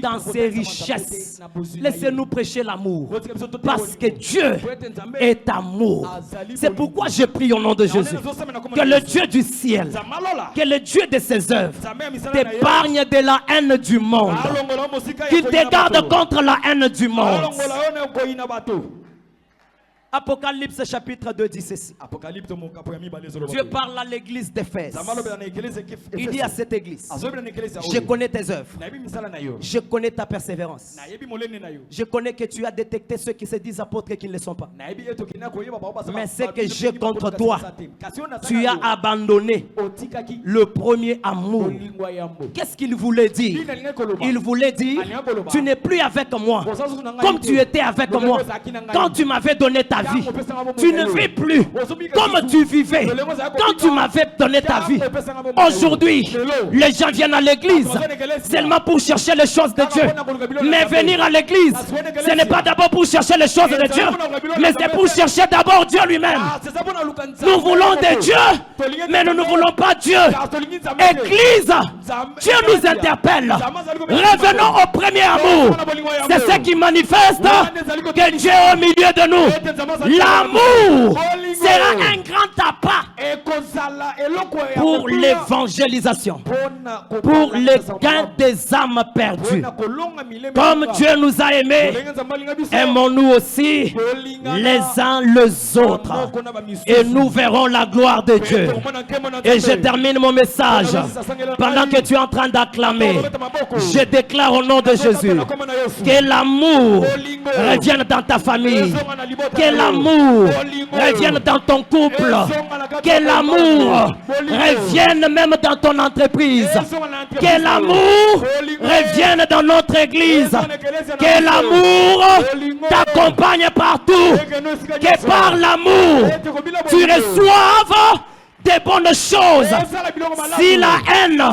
dans ses richesses. Laissez-nous prêcher l'amour. Parce que Dieu est amour. C'est pourquoi je prie au nom de Jésus. Que le Dieu du ciel, que le Dieu de ses œuvres t'épargne de la haine du monde. Qu'il te garde contre la haine du monde. Apocalypse chapitre 2 dit ceci. Dieu parle à l'église d'Éphèse. Il dit à cette église, je connais tes œuvres. Je connais ta persévérance. Je connais que tu as détecté ceux qui se disent apôtres et qui ne le sont pas. Mais ce que j'ai contre toi, tu as abandonné le premier amour. Qu'est-ce qu'il voulait dire? Il voulait dire, tu n'es plus avec moi comme tu étais avec moi quand tu m'avais donné ta vie. Tu ne vis plus comme tu vivais quand tu m'avais donné ta vie. Aujourd'hui, les gens viennent à l'église seulement pour chercher les choses de Dieu. Mais venir à l'église, ce n'est pas d'abord pour chercher les choses de Dieu, mais c'est pour chercher d'abord Dieu lui-même. Nous voulons de Dieu, mais nous ne voulons pas Dieu. Église, Dieu nous interpelle. Revenons au premier amour. C'est ce qui manifeste que Dieu est au milieu de nous. L'amour sera un grand appât pour l'évangélisation, pour le gain des âmes perdues. Comme Dieu nous a aimés, aimons-nous aussi les uns les autres. Et nous verrons la gloire de Dieu. Et je termine mon message. Pendant que tu es en train d'acclamer, je déclare au nom de Jésus que l'amour revienne dans ta famille. Que l'amour revienne dans ton couple. Que l'amour revienne même dans ton entreprise. Que l'amour revienne dans notre église. Que l'amour t'accompagne partout. Que par l'amour tu reçoives des bonnes choses. Si la haine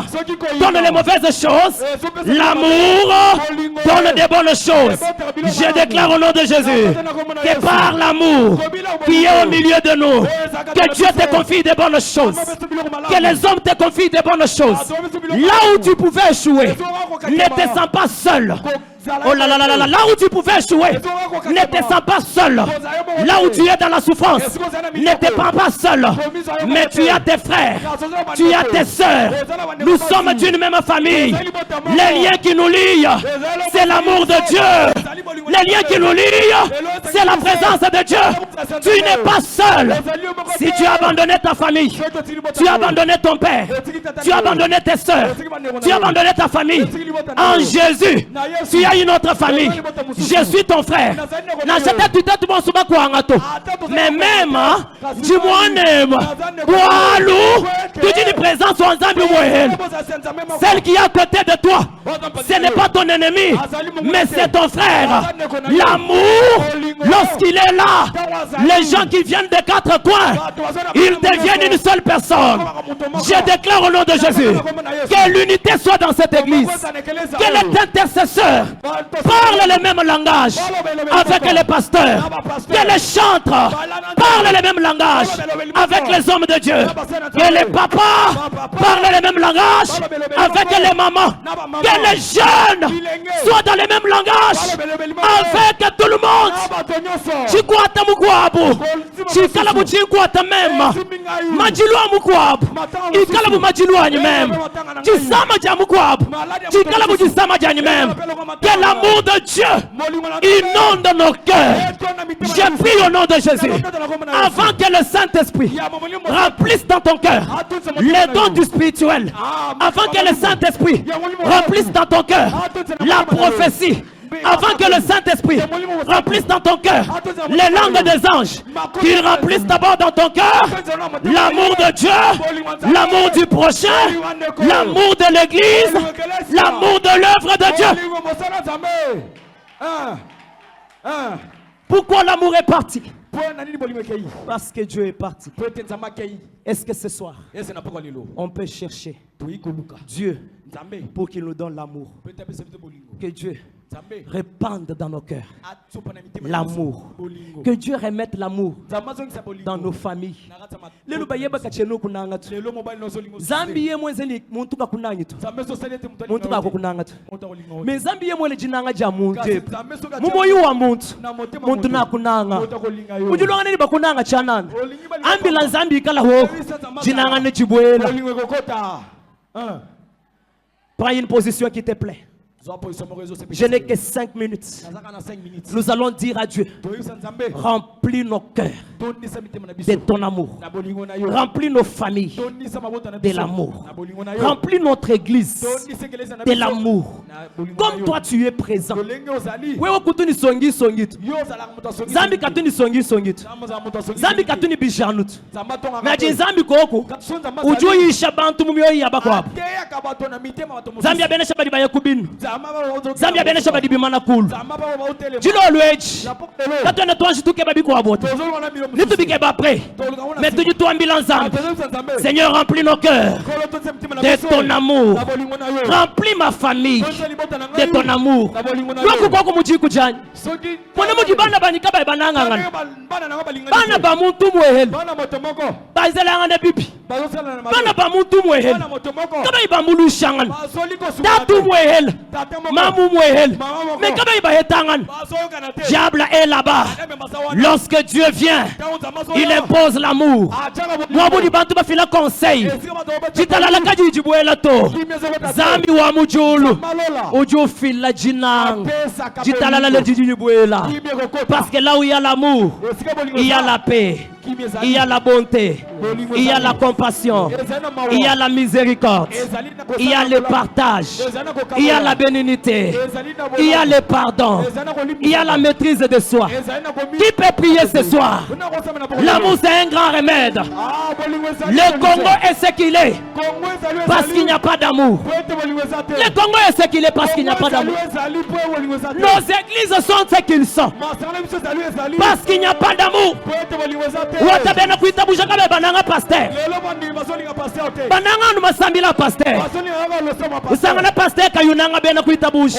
donne les mauvaises choses, l'amour donne des bonnes choses. Je déclare au nom de Jésus que par l'amour qui est au milieu de nous, que Dieu te confie des bonnes choses, que les hommes te confient des bonnes choses. Là où tu pouvais échouer, ne te sens pas seul. Oh là là là là là, là où tu pouvais échouer, ne te sens pas seul. Là où tu es dans la souffrance, ne te prends pas seul. Mais tu as tes frères, tu as tes soeurs. Nous sommes d'une même famille. Les liens qui nous lient, c'est l'amour de Dieu. Les liens qui nous lient, c'est la présence de Dieu. Tu n'es pas seul. Si tu as abandonné ta famille, tu as abandonné ton père, tu as abandonné tes soeurs, tu as abandonné ta famille, en Jésus, tu as une autre famille. Je suis ton frère. Mais même, dis-moi-même, tu dis présence en celle qui est à côté de toi, ce n'est pas ton ennemi, mais c'est ton frère. L'amour, lorsqu'il est là, les gens qui viennent des quatre coins, ils deviennent une seule personne. Je déclare au nom de Jésus que l'unité soit dans cette église, que les intercesseurs parlent le même langage avec les pasteurs, que les chantres parlent le même langage avec les hommes de Dieu, que les papas parlent le même langage avec les mamans, que les jeunes soient dans le même langage avec tout le monde. Chikwata mukwabu, chikalabu chikwata mema, majilwa mukwabu, ikalabu majilwa nyemem, chisama ja mukwabu, chikalabu chisama ja nyemem. Que l'amour de Dieu inonde nos cœurs. Je prie au nom de Jésus, avant que le Saint-Esprit remplisse dans ton cœur les dons du spirituel, avant que le Saint-Esprit remplisse dans ton cœur la prophétie, avant que le Saint-Esprit remplisse dans ton cœur les langues des anges, qu'il remplisse d'abord dans ton cœur l'amour de Dieu, l'amour du prochain, l'amour de l'Église, l'amour de l'œuvre de Dieu. Pourquoi l'amour est parti? Parce que Dieu est parti. Est-ce que ce soir, on peut chercher Dieu pour qu'il nous donne l'amour? Que Dieu répande dans nos cœurs l'amour. Que Dieu remette l'amour dans nos familles. Zambi ye mwenzeli muntu kakunanyitu. Muntu kakunangatu. Me zambi ye mwele jinanga ja muntu. Mumoyi wa muntu. Muntu na kunanga. Ujulonga nini bakunanga chanana. Ambila zambi kala ho. Jinanga ne chibwela. Prends une position qui te plaît. Je n'ai que 5 minutes. Nous allons dire à Dieu, remplis nos cœurs de ton amour. Remplis nos familles de l'amour. Remplis notre église de l'amour. Comme toi tu es présent. Zambi katuni songi songit. Zambi katuni bijanut. Naji zambi koko. Ujoyi shabantu mumyo yabakwa. Zambi abene shabadi bayakubinu. Zambia bene shabadi bimana cool. Jilo lweji. Katone twanshi tuke babi kwa bote. Nitu bike ba prêt. Mais tu tu ambilan zambi. Seigneur, remplis nos cœurs de ton amour. Remplis ma famille de ton amour. Loko koko muji kujani. Mwana muji bana banika ba bananga ngana. Bana ba muntu mwehel. Bazela ngana bibi. Bana ba muntu mwehel. Kaba iba mulu shangan. Datu mwehel. Mamu mwehel. Mais kaba iba hetangan. Diable est là-bas. Lorsque Dieu vient, il impose l'amour. Moi budi bantu ba fila conseil. Jitala la kaji jibuela to. Zambi wa mujulu. Uju fila jinang. Jitala la jibuela. Parce que là où il y a l'amour, il y a la paix, il y a la bonté, il y a la compassion, il y a la miséricorde, il y a le partage, il y a la bénignité, il y a le pardon, il y a la maîtrise de soi. Qui peut prier ce soir? L'amour c'est un grand remède. Le Congo est ce qu'il est parce qu'il n'y a pas d'amour. Le Congo est ce qu'il est parce qu'il n'y a pas d'amour. Nos églises sont ce qu'ils sont parce qu'il n'y a pas d'amour. Watabena kuita bujaka be bananga pasteur. Bananga numa sambila pasteur. Usanga pasteur kayunanga bena kuita bush.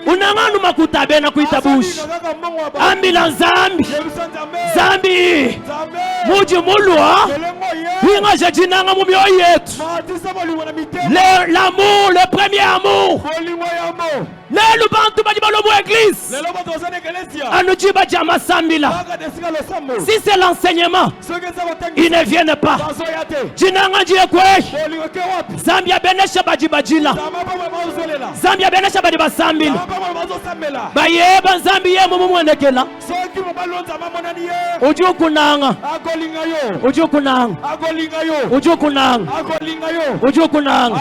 Unanga numa kuta bena kuita bush. Ambila zambi. Zambi. Muji mulwa. Winga jejinanga mumyo yetu. L'amour, le premier amour. Le lubantu badi balobo église. Anujiba jama sambila. Si c'est l'enseignement, ils ne viennent pas. Jinanga jiekwe. Zambia benesha bajibajila. Zambia benesha badibasambila. Baye banzambiye mumumwenekela. Ujukunanga. Ujukunanga. Ujukunanga. Ujukunanga.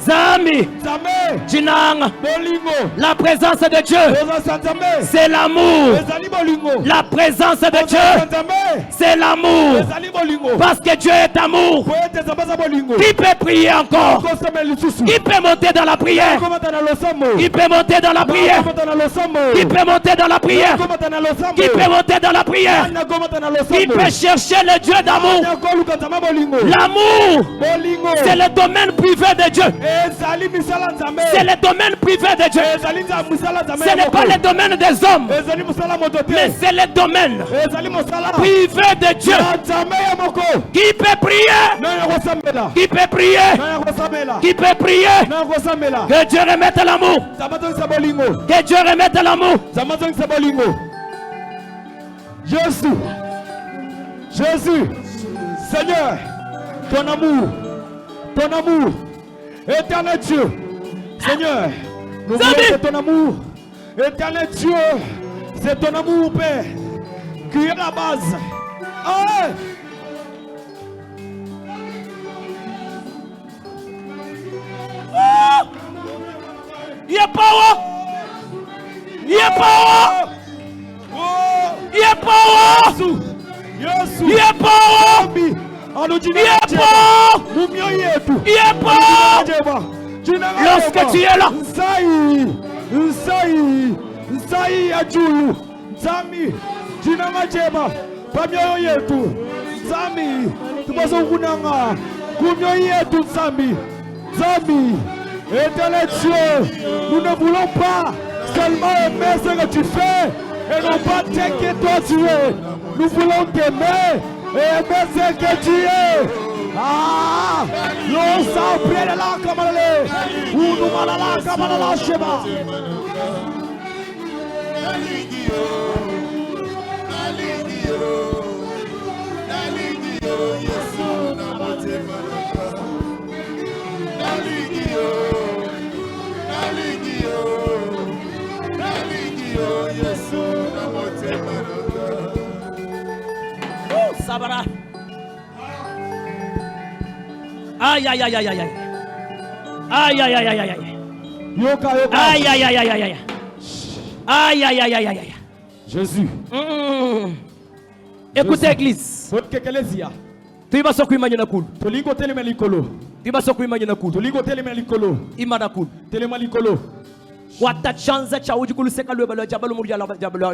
Zambi. Jinanga. La présence de Dieu, c'est l'amour. La présence de Dieu, c'est l'amour. Parce que Dieu est amour. Qui peut prier encore? Qui peut monter dans la prière? Qui peut monter dans la prière? Qui peut monter dans la prière? Qui peut monter dans la prière? Qui peut chercher le Dieu d'amour? L'amour, c'est le domaine privé de Dieu. C'est le domaine privé de Dieu. Ce n'est pas le domaine des hommes, mais c'est le domaine privé de Dieu. Qui peut prier? Qui peut prier? Qui peut prier? Que Dieu remette l'amour. Que Dieu remette l'amour. Jésus, Seigneur, ton amour, éternel Dieu, Seigneur, nous voulons que ton amour, éternel Dieu, c'est ton amour, Père, qui est la base. Ah! Il y a power. Il y a power. Il y a power. Il y a power. Il y a power. Il y a power. Lorsque tu es là, Éternel Dieu, nous ne voulons pas seulement aimer ce que tu fais et non pas t'aimer toi tu es. Nous voulons t'aimer et aimer ce que tu es. Ah, l'on s'appelle la camarade, ou nous malala camarade Sheba. Sabara. Aïe aïe aïe aïe aïe aïe. Aïe aïe aïe aïe aïe aïe. Yoka yoka. Aïe aïe aïe aïe aïe aïe. Aïe aïe aïe aïe aïe. Jésus. Écoutez l'église. Tu vas s'occuper de cool. Tolingo telema likolo. Tu vas s'occuper de cool. Tolingo telema likolo. Imana cool. Telema likolo. Wata chanza cha uji kuluseka lwe balo jabalo muri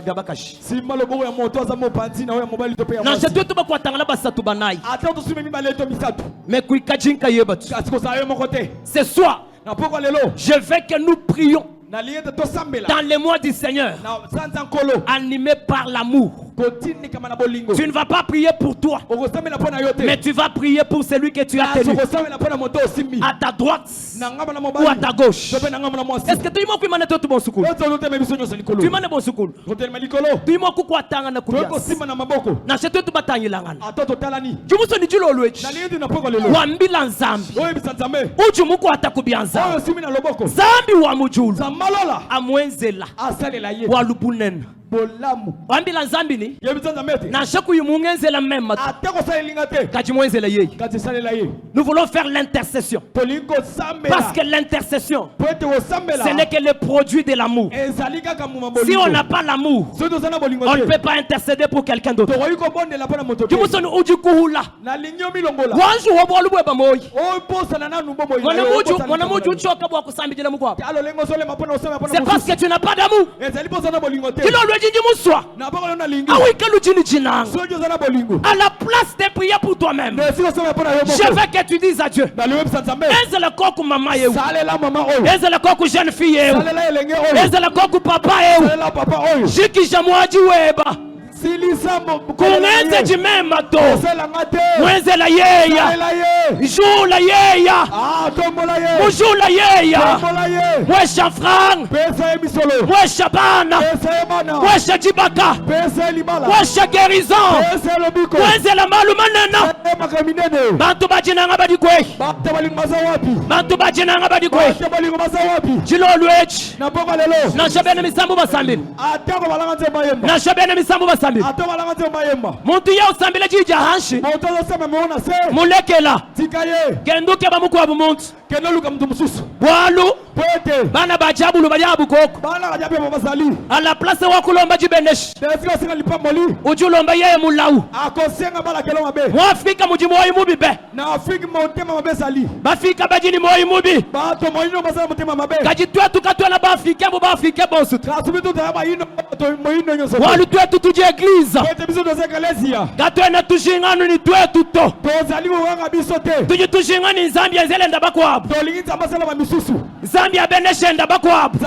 jabakashi. Simba lobo ya moto za mopanzi na ya mobile tope ya. Na je tu ba kwatanga basatu banai. Ata to sume mi baleto misatu. Mais kuikajinka yebatu. Asiko sa yo mokote. Ce soir, Na poko lelo. je veux que nous prions Na liete to sambela. dans les mois du Seigneur, Na sanza nkolo. animés par l'amour. Kotini kama na bolingo. Tu ne vas pas prier pour toi, Okosambela pona yote. mais tu vas prier pour celui que tu as tenu Okosambela pona moto simbi. à ta droite Na ngaba na ou mobile. à ta gauche. Tope na ngaba na mwasi. Est-ce que tu m'as kumane tout bon sukulu? Ozo lote me bisonyo se likolo. Tu m'as bon sukulu. Kotelema likolo. Tu m'as kukwatanga na Toko kubias. simba na maboko. Na chetu tu batangilangana. Atoto talani. Jumuso ni julo lwechi. Na liete na poko lelo. Wambila nzambi. Oye bisanzame. Uju muko atakubianza. Oyo simi na loboko. Zambi wa mujulu. Zamalola. Amwenzela. Asalela ye. Wa lubunen. Bolamu. Wambila nzambi ni. Ye bisanzame te. Na shaku yumungenzela mema. Ateko salinga te. Kaji mwenzela yeye. Kati salela ye. Nous voulons faire l'intercession. Tolingo sambela. Parce que l'intercession, Poete wo sambela. ce n'est que le produit de l'amour. Ezalika kamuma Si bolingo. on n'a pas l'amour, Soto sana bolingo on ne te. peut pas intercéder pour quelqu'un d'autre. Tokoyi ko bonde la pona moto te. Jumuso ni uji kuhula. Na linyo milongola. Wanju wobo lubweba moyi. Oyo posa na nanu bobo ina. Mwana muju choka bwa kusambijila mukwa. Alo lengo sole mapona osema pona. C'est parce que tu n'as pas d'amour. Ezali posa na bolingo te. Kilo lweji muswa. Na bako na lingi. Awi kelu jini jinang. Sojo sana bolingo. À la place de prier pour toi-même, Ne siko sema pona yo je moko. veux que tu dises à Dieu. Na liwe bisanzame. Ezele koku mama yewu. Salela mama oyo. Ezele koku jeune fille yewu. Salela elenge oyo. Ezele koku papa yewu. Salela papa oyo. Jiki jamwaji weba. Silisa Kungenze jimema to. Sela ngate. Mwenzela yeya. Salela ye. Jula yeya. Ah tombola ye. Mujula yeya. Tombola ye. Mwesha Frank. Pesa ye misolo. Mwesha bana. Pesa ye bana. Mwesha jibaka. Pesa ye libala. Mwesha guérison. Pesa ye lobiko. Mwenzela malu manena. Pesa ye makaminene. Bantu bajinanga badikwe. Bata balingo basa wapi? Bantu bajinanga badikwe. Bata balingo basa wapi? Jilo lwechi. Na poko lelo. Na shabene misambu basambili. Atako balanga nze mayemba. Na shabene misambu basambili. Atako balanga nze mayemba. Muntu ya usambile jija hanshi. Moto sema meona se. Mulekela. Tikaye. Genduke bamukwa bumuntu. Keno luka mtu mususu. Bwalu. Pwete. Bana bajabulu bajabu koko. Bana kajabe babazali. À la place wakulomba jibeneshi. Desika singa lipamoli. Ujulomba yeye mulau. Akosenga bala kelo mabe. Mwafrika mujimu wa imubi be. Na Afrika motema mabe sali. Bafika bajini mwa imubi. Bato moino basala motema mabe. Kajitwa tukatwa na bafrika bo bafrika bonsu. Kasubitu taba ino to moino nyoso. Walu twetu tuje eglise. Pwete biso doze kalesia. Katwe na tushinganu ni twetu to. Tozali wanga biso te. Tuji tushingani nzambi enzele ndabakwa. bakwabo. Nzambi abeneshenda bakwabo.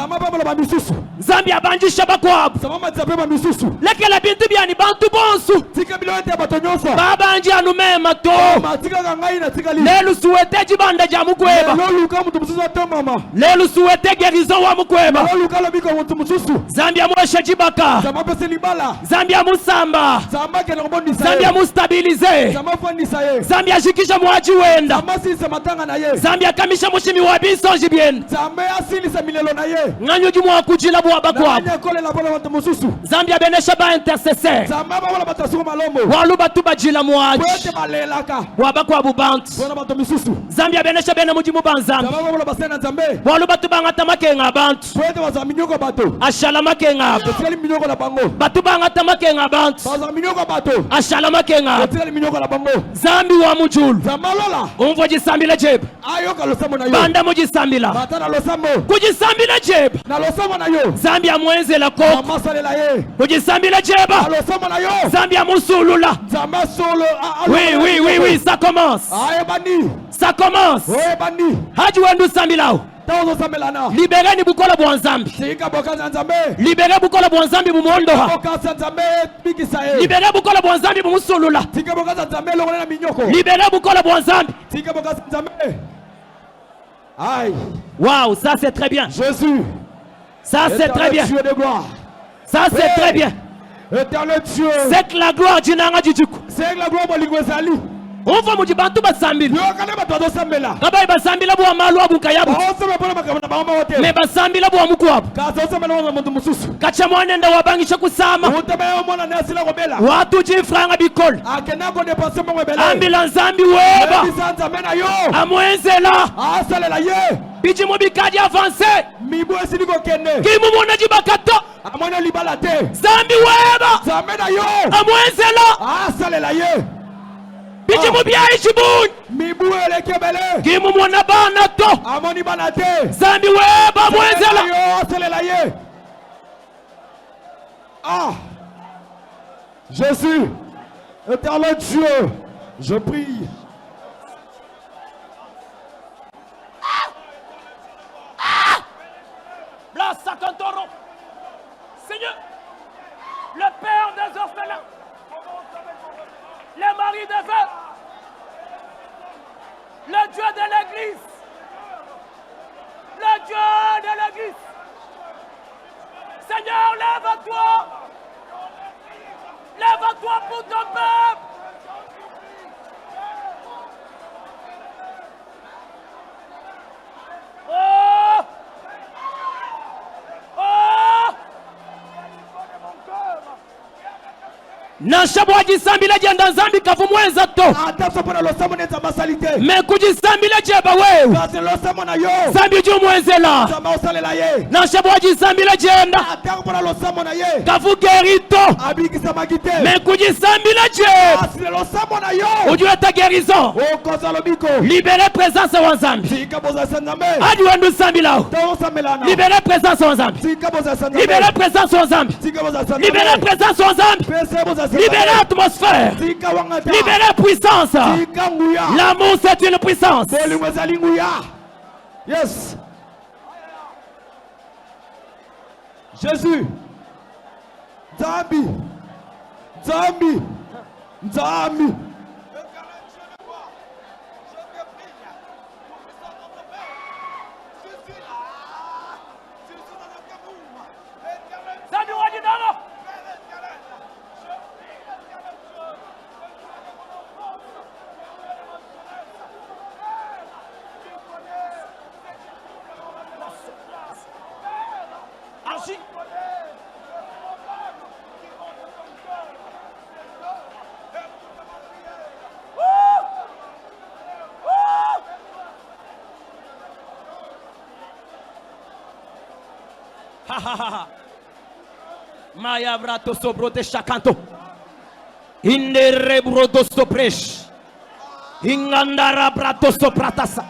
Nzambi abanjisha bakwabo. Lekela bintu byani bantu bonsu. Babanje anumema to. Lelu suwete jibanda ja mukweba. Lelu suwete gerizo wa mukweba. Nzambi amweshe jibaka. Nzambi amusamba. Nzambi amustabilize. Nzambi ashikisha mwaji wenda. Nzambi akamisha mushimi wa bisonji byenda. Nganyo jumwa kujila bwa bakwabo. Nzambi abenesha ba intercesseur. Walu batu bajila mwaji. Wabakwabo bantu. Nzambi abenesha bena mujimu banzambi. Walu batu bangata makenga bantu. Ashala makenga. Batu bangata makenga bantu. Ashala makenga. Zambi wa mujulu. Umvo jisambila jeba. Banda mujisambila. Kujisambila jeba. Zambi amwenze la koko. Kujisambila jeba. Zambi amusulula. Oui, ça commence. Ça commence. Haji wendu sambilao. Libérez bukola bwanzambi. Libérez bukola bwanzambi mumondoha. Libérez bukola bwanzambi mumusulula. Libérez bukola bwanzambi. Waouh, ça c'est très bien. Jésus. Ça c'est très bien. Ça c'est très bien. Éternel Dieu. C'est que la gloire jinanga jijuku. C'est que la gloire balingwezali. On va muji bantu basambila. Kabai basambila bwa malu abukayabu. Me basambila bwa mukwabo. Kacha mwanenda wabangisha kusama. Watu jifranga bikol. Ambila nzambi weba. Amwenzela. Biji mubikaji avance. Kimu mwana jibakato. Zambi weba. Amwenzela. Biji mubia ishibun. Kimu mwana bana to. Zambi weba mwenzela. Ah, Jésus, éternel Dieu, je prie. La Sacantoro. Seigneur, le Père des orphelins, le mari des veuves, le Dieu de l'Église, le Dieu de l'Église. Seigneur, lève-toi. Lève-toi pour ton peuple. Oh! Oh! Nashabwa jisambile jenda zambi kavumwenza to. Me kujisambile jeba wewe. Zambi jumwenzela. Nashabwa jisambile jenda. Kavugerito. Me kujisambile jeba. Ujueta guérison. Libérez présence wa zambi. Adi wandu zambi lao. Libérez présence wa zambi. Libérez présence wa zambi. Libérez présence wa zambi. Libérez l'atmosphère. Libérez puissance. L'amour c'est une puissance. Yes. Jésus. Zambi. Zambi. Zambi. Maya brato sobrote shakanto. Indere brodo sopresh. Ingandara brato sopratasa.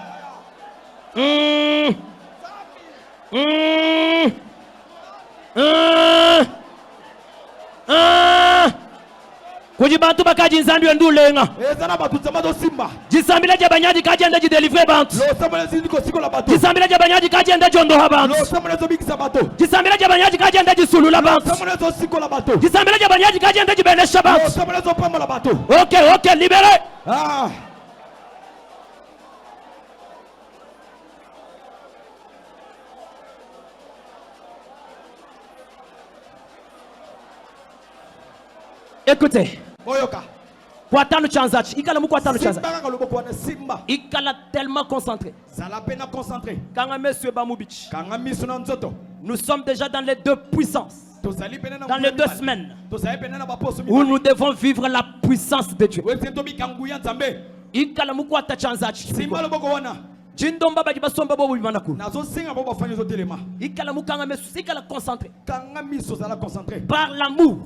Kuji bantu bakaji nzambi wendulenga. ezana bato nzambe azosimba Jisambila jabanyaji kaji ende jidelivre bantu. losambelo ezindi kosikola bato Jisambila jabanyaji kaji ende jondoha bantu. losambelo ezobikisa bato Jisambila jabanyaji kaji ende jisulula bantu. losambelo ezosikola bato Jisambila jabanyaji kaji ende jibenesha bantu. losambelo ezopambola bato Ok, libéré. ah Écoutez. oyoka Kwatano chanzachi. Ikala mu kwatano chanzachi. simba kaka loboko wana simba Ikala tellement concentré. zala pena concentré Kanga monsieur Bamoubichi. kanga miso na nzoto Nous sommes déjà dans les deux puissances. tozali pene na Dans les 2 semaines tozali pene na baposo où nous devons vivre la puissance de Dieu. wese tobikangu ya nzambe Ikala mu kwata chanzachi. simba loboko wana Jindomba baji basomba bobo bimanakulu. nazosenga bo bafanya ezotelema Ikala mu kanga monsieur. Ikala concentré. kanga miso zala concentré Par l'amour.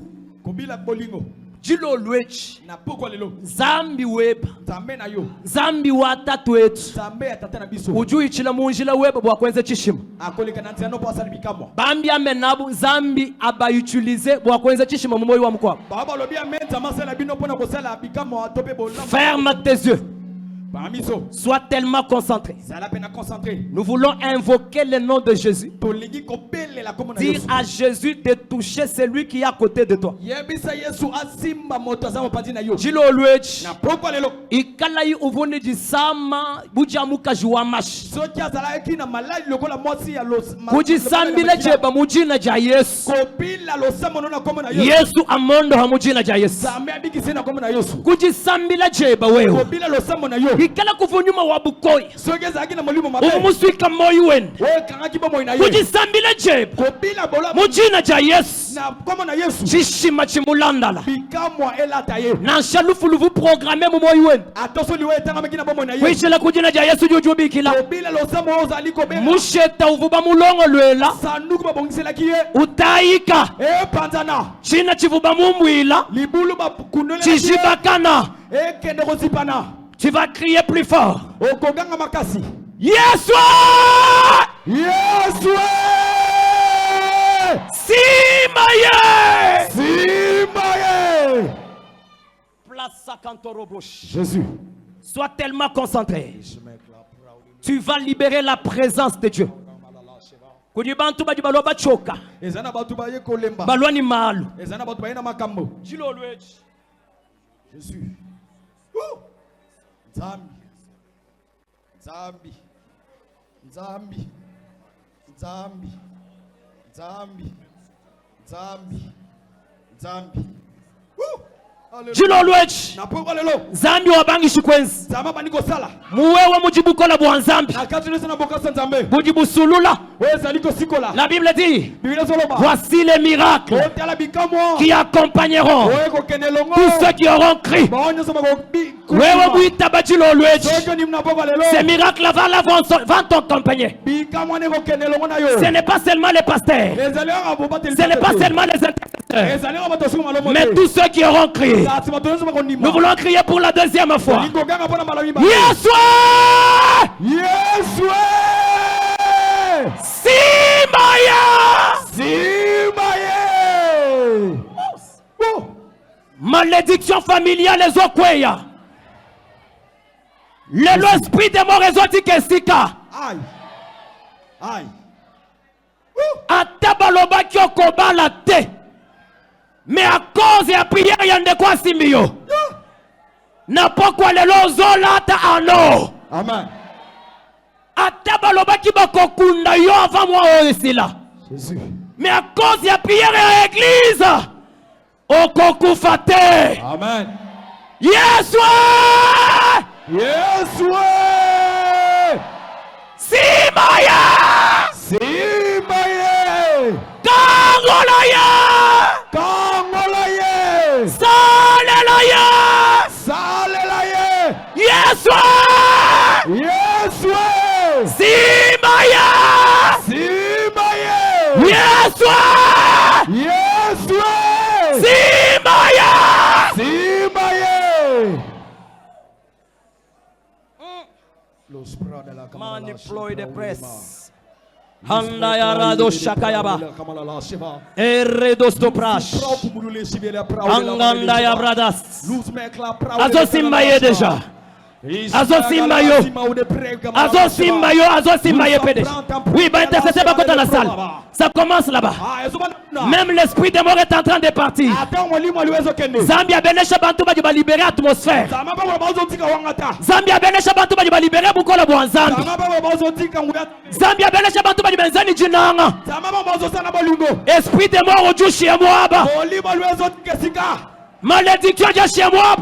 kobila bolingo Jilo lwechi. na pokwa lelo Zambi weba. nzambe na yo Zambi watatu wetu. nzambe ya tata na biso Ujui chila munjila weba bwakwenze chishima. akoleka na ntiano po asala bikamwa Bambi amenabu zambi abayutilize bwakwenze chishima mu moyo wa mkwabo. baba balobi ame nzambe asala bino mpona kosala bikamwa to mpe bolamu Ferme tes yeux. bamiso Sois tellement concentré. zala pena concentré Nous voulons invoquer le nom de Jésus. tolingi kobelela kombo na Dire yesu à Jésus de toucher celui qui est à côté de toi. yebisa yesu asimba moto aza mopanzi na yo Jilo lwechi. na pokwa lelo Ikala yi uvuni jisama bujamuka juwamashi. soki azalaki na malali lokola mwasi ya Kujisambile jeba mujina ja Yesu. kobila losambo na kombo na yesu Yesu amondo ha mujina ja Yesu. nzambe abikisi na kombo na yesu Kujisambila jeba wewe. kobila losambo na yo Ikala kuvunyuma wa bukoyi. soki ezalaki na molimo mabe Umuswika moyo wende. oyo ekangaki bomoi na ye Kujisambila jeba kobila bolamu mujina ja Yesu. na kombo na yesu Chishima chimulandala. bikamwa elata ye Na shalufuluvu programme mu moyo wende. ata so liwa etangamaki na bomoi na ye Kwishela kujina ja Yesu jujubikila. kobila losambo oyo ozali kobela Musheta uvuba mulongo lwela. sanduku babongiselaki ye Utaika. epanzana China chivuba mumbwila. libulu bakundolelaki Chijibakana. ye ekende kozipana Tu vas crier plus fort. okoganga makasi Yesu! yesu Simaye! simba ye Place Kantorobosh. jésus Sois tellement concentré. Tu vas libérer la présence de Dieu. Kudi bantu baji balwa bachoka. eza na bato baye kolemba Balwa ni malu. eza na bato baye na makambo Jilo lwechi. jésus Woo! nzambi nzambi nzambi nzambi nzambi nzambi nzambi Woo! Hallelujah. Jilo lwechi. na pokwa lelo Zambi wabangi shikwenzi. nzambe bandi kosala Muwewe mujibukola bwa nzambi. na kati nyonso na bokasa nzambe Bujibusulula. oyo ezali kosikola La Bible dit, biblia ezoloba voici les miracles otala bikamwa qui accompagneront oyo ekokende elongo tous ceux qui auront crié. bao nyonso Wewe buita bajilo lwechi. soki ondimi na pokwa lelo Ces miracles vont t'accompagner. bikamwa na ekokende elongo na yo Ce n'est pas seulement les pasteurs. ezali kaka bobateli Ce n'est pas seulement les intercesseurs. ezali kaka bato soki malomo Mais tous ceux qui auront crié. kasi bato nyonso bakondima Nous voulons crier pour la deuxième fois. likoganga mpona mbala mibale Yesu! yesu Simaya! simba ye Oh! Malédiction familiale les okweya. L'esprit de mort les otikesika. ai ai Ata baloba kyoko bala te. Mais à cause ya prière yande kwa simbiyo. Na pokwa lelo zolata ano. amen Ata baloba ki bakokunda yo avant moi oisila. jésus Mais à cause ya prière ya église. Okokufa te. amen Yesu! yesu Simaya! simba ye Kangolaya! kangola ye Salelaya! salela ye Yesu! yesu Simaya! simba ye Yesu! yesu Simaya! simba ye Man deploy the press. Handaya rado shakayaba. Eredos prash. Angandaya bradas. Azo simbaye déjà. Azo simbayo. Azo simbaye pédé. Oui, bah intercesseur va côté la salle. Ça commence là-bas. Même l'esprit de mort est en train de partir. Zambia benesha bantu ba va libérer l'atmosphère. Zambia benesha bantu ba libérer beaucoup la bois Zambie. Zambia benesha bantu ba benzani jinanga. Esprit de mort au chez moi ba. Malédiction de chez moi.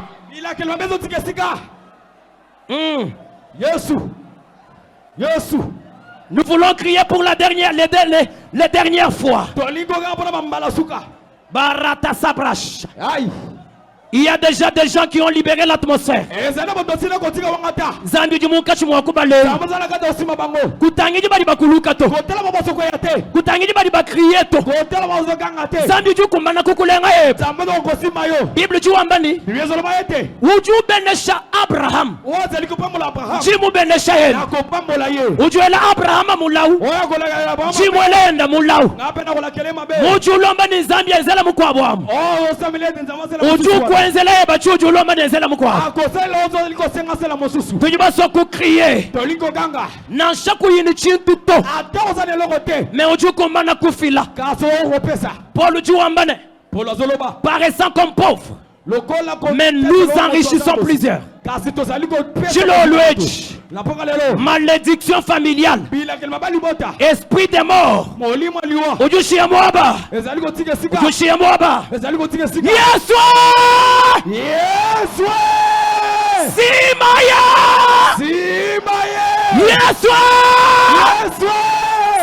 Yesu. Nous voulons crier pour les dernières fois. Barata Sabrash. Il y a déjà des gens qui ont libéré l'atmosphère. Zambi du Munkachi Mwakubale. Kutangi du Badibakulukato. Kutangi du Badibakriyeto. Zambi du Kumana Kukulenga. Bible du Wambani. Uju Benesha Abraham. Jimu Benesha El. Uju Ela Abraham Mulau. Jimu Elenda Mulau. Uju Lombani Zambi Ezela Mukwabwam. Uju Enzela bachuju loma nenzela mukwa. Tujiba soku crier. Na shaku yini chintu to. Mais oju komana kufila. Paul ju ambane. Paraissant comme pauvre. Mais nous enrichissons plusieurs. Malédiction familiale. Esprit de mort. Ojushi Amoaba. Ojushi Amoaba. Yes! Simaya! Yes!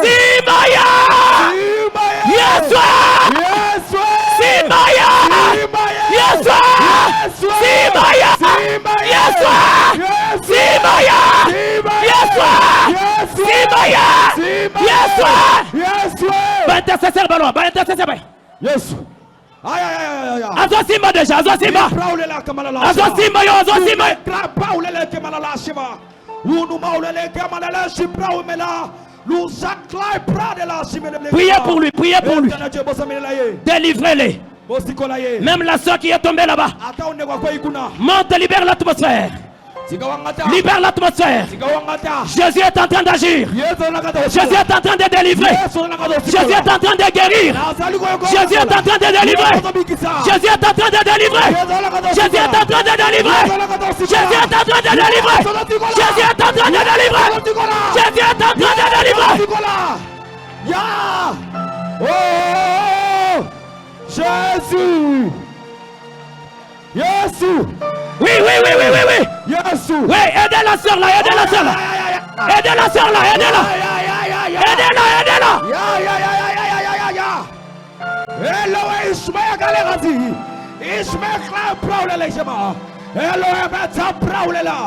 Simaya! Yes! Simaya! Yes! Simaya! Yes! Simaya! Yes! Simaya! Yes! Ba intercesseur balo, ba intercesseur. Yes. Azo Simba déjà, Azo Simba. Azo Simba yo, Azo Simba. Priez pour lui, priez pour lui. Délivrez-les. Même la soeur qui est tombée là-bas. Monte, libère l'atmosphère. Libère l'atmosphère. Jésus est en train d'agir. Jésus est en train de délivrer. Jésus est en train de guérir. Jésus est en train de délivrer. Jésus est en train de délivrer. Jésus est en train de délivrer. Jésus est en train de délivrer. Jésus est en train de délivrer. Jésus est en train de délivrer. Oh Jésus. Jésus. Oui, oui, oui, oui, oui, oui. Jésus. Oui, aidez la soeur là, aidez la soeur là. Aidez la soeur là, aidez-la. Aidez-la, aidez-la. Hello, Ishmael Galerati. Ishmael Praule Lejema. Hello, Ebata Praule là.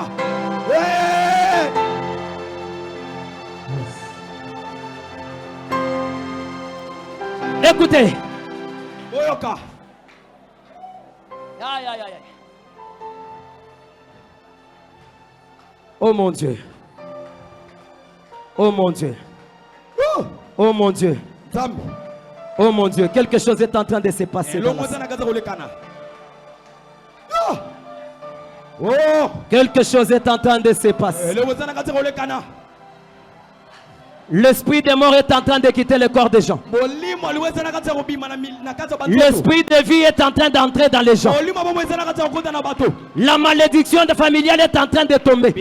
Écoutez. Oyoka. Oh mon Dieu. Oh mon Dieu. Oh mon Dieu. Oh mon Dieu. Quelque chose est en train de se passer. Quelque chose est en train de se passer. L'esprit de mort est en train de quitter le corps des gens. L'esprit de vie est en train d'entrer dans les gens. La malédiction familiale est en train de tomber.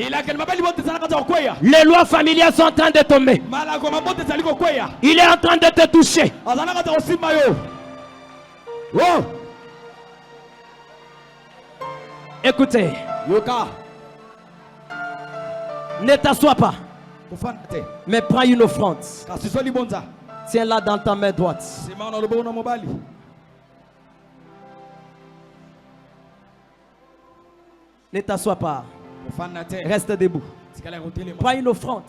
Les lois familiales sont en train de tomber. Il est en train de te toucher. Écoutez. Ne t'assois pas. Mais prends une offrande. Tiens-la dans ta main droite. Ne t'assois pas. Reste debout. Prends une offrande.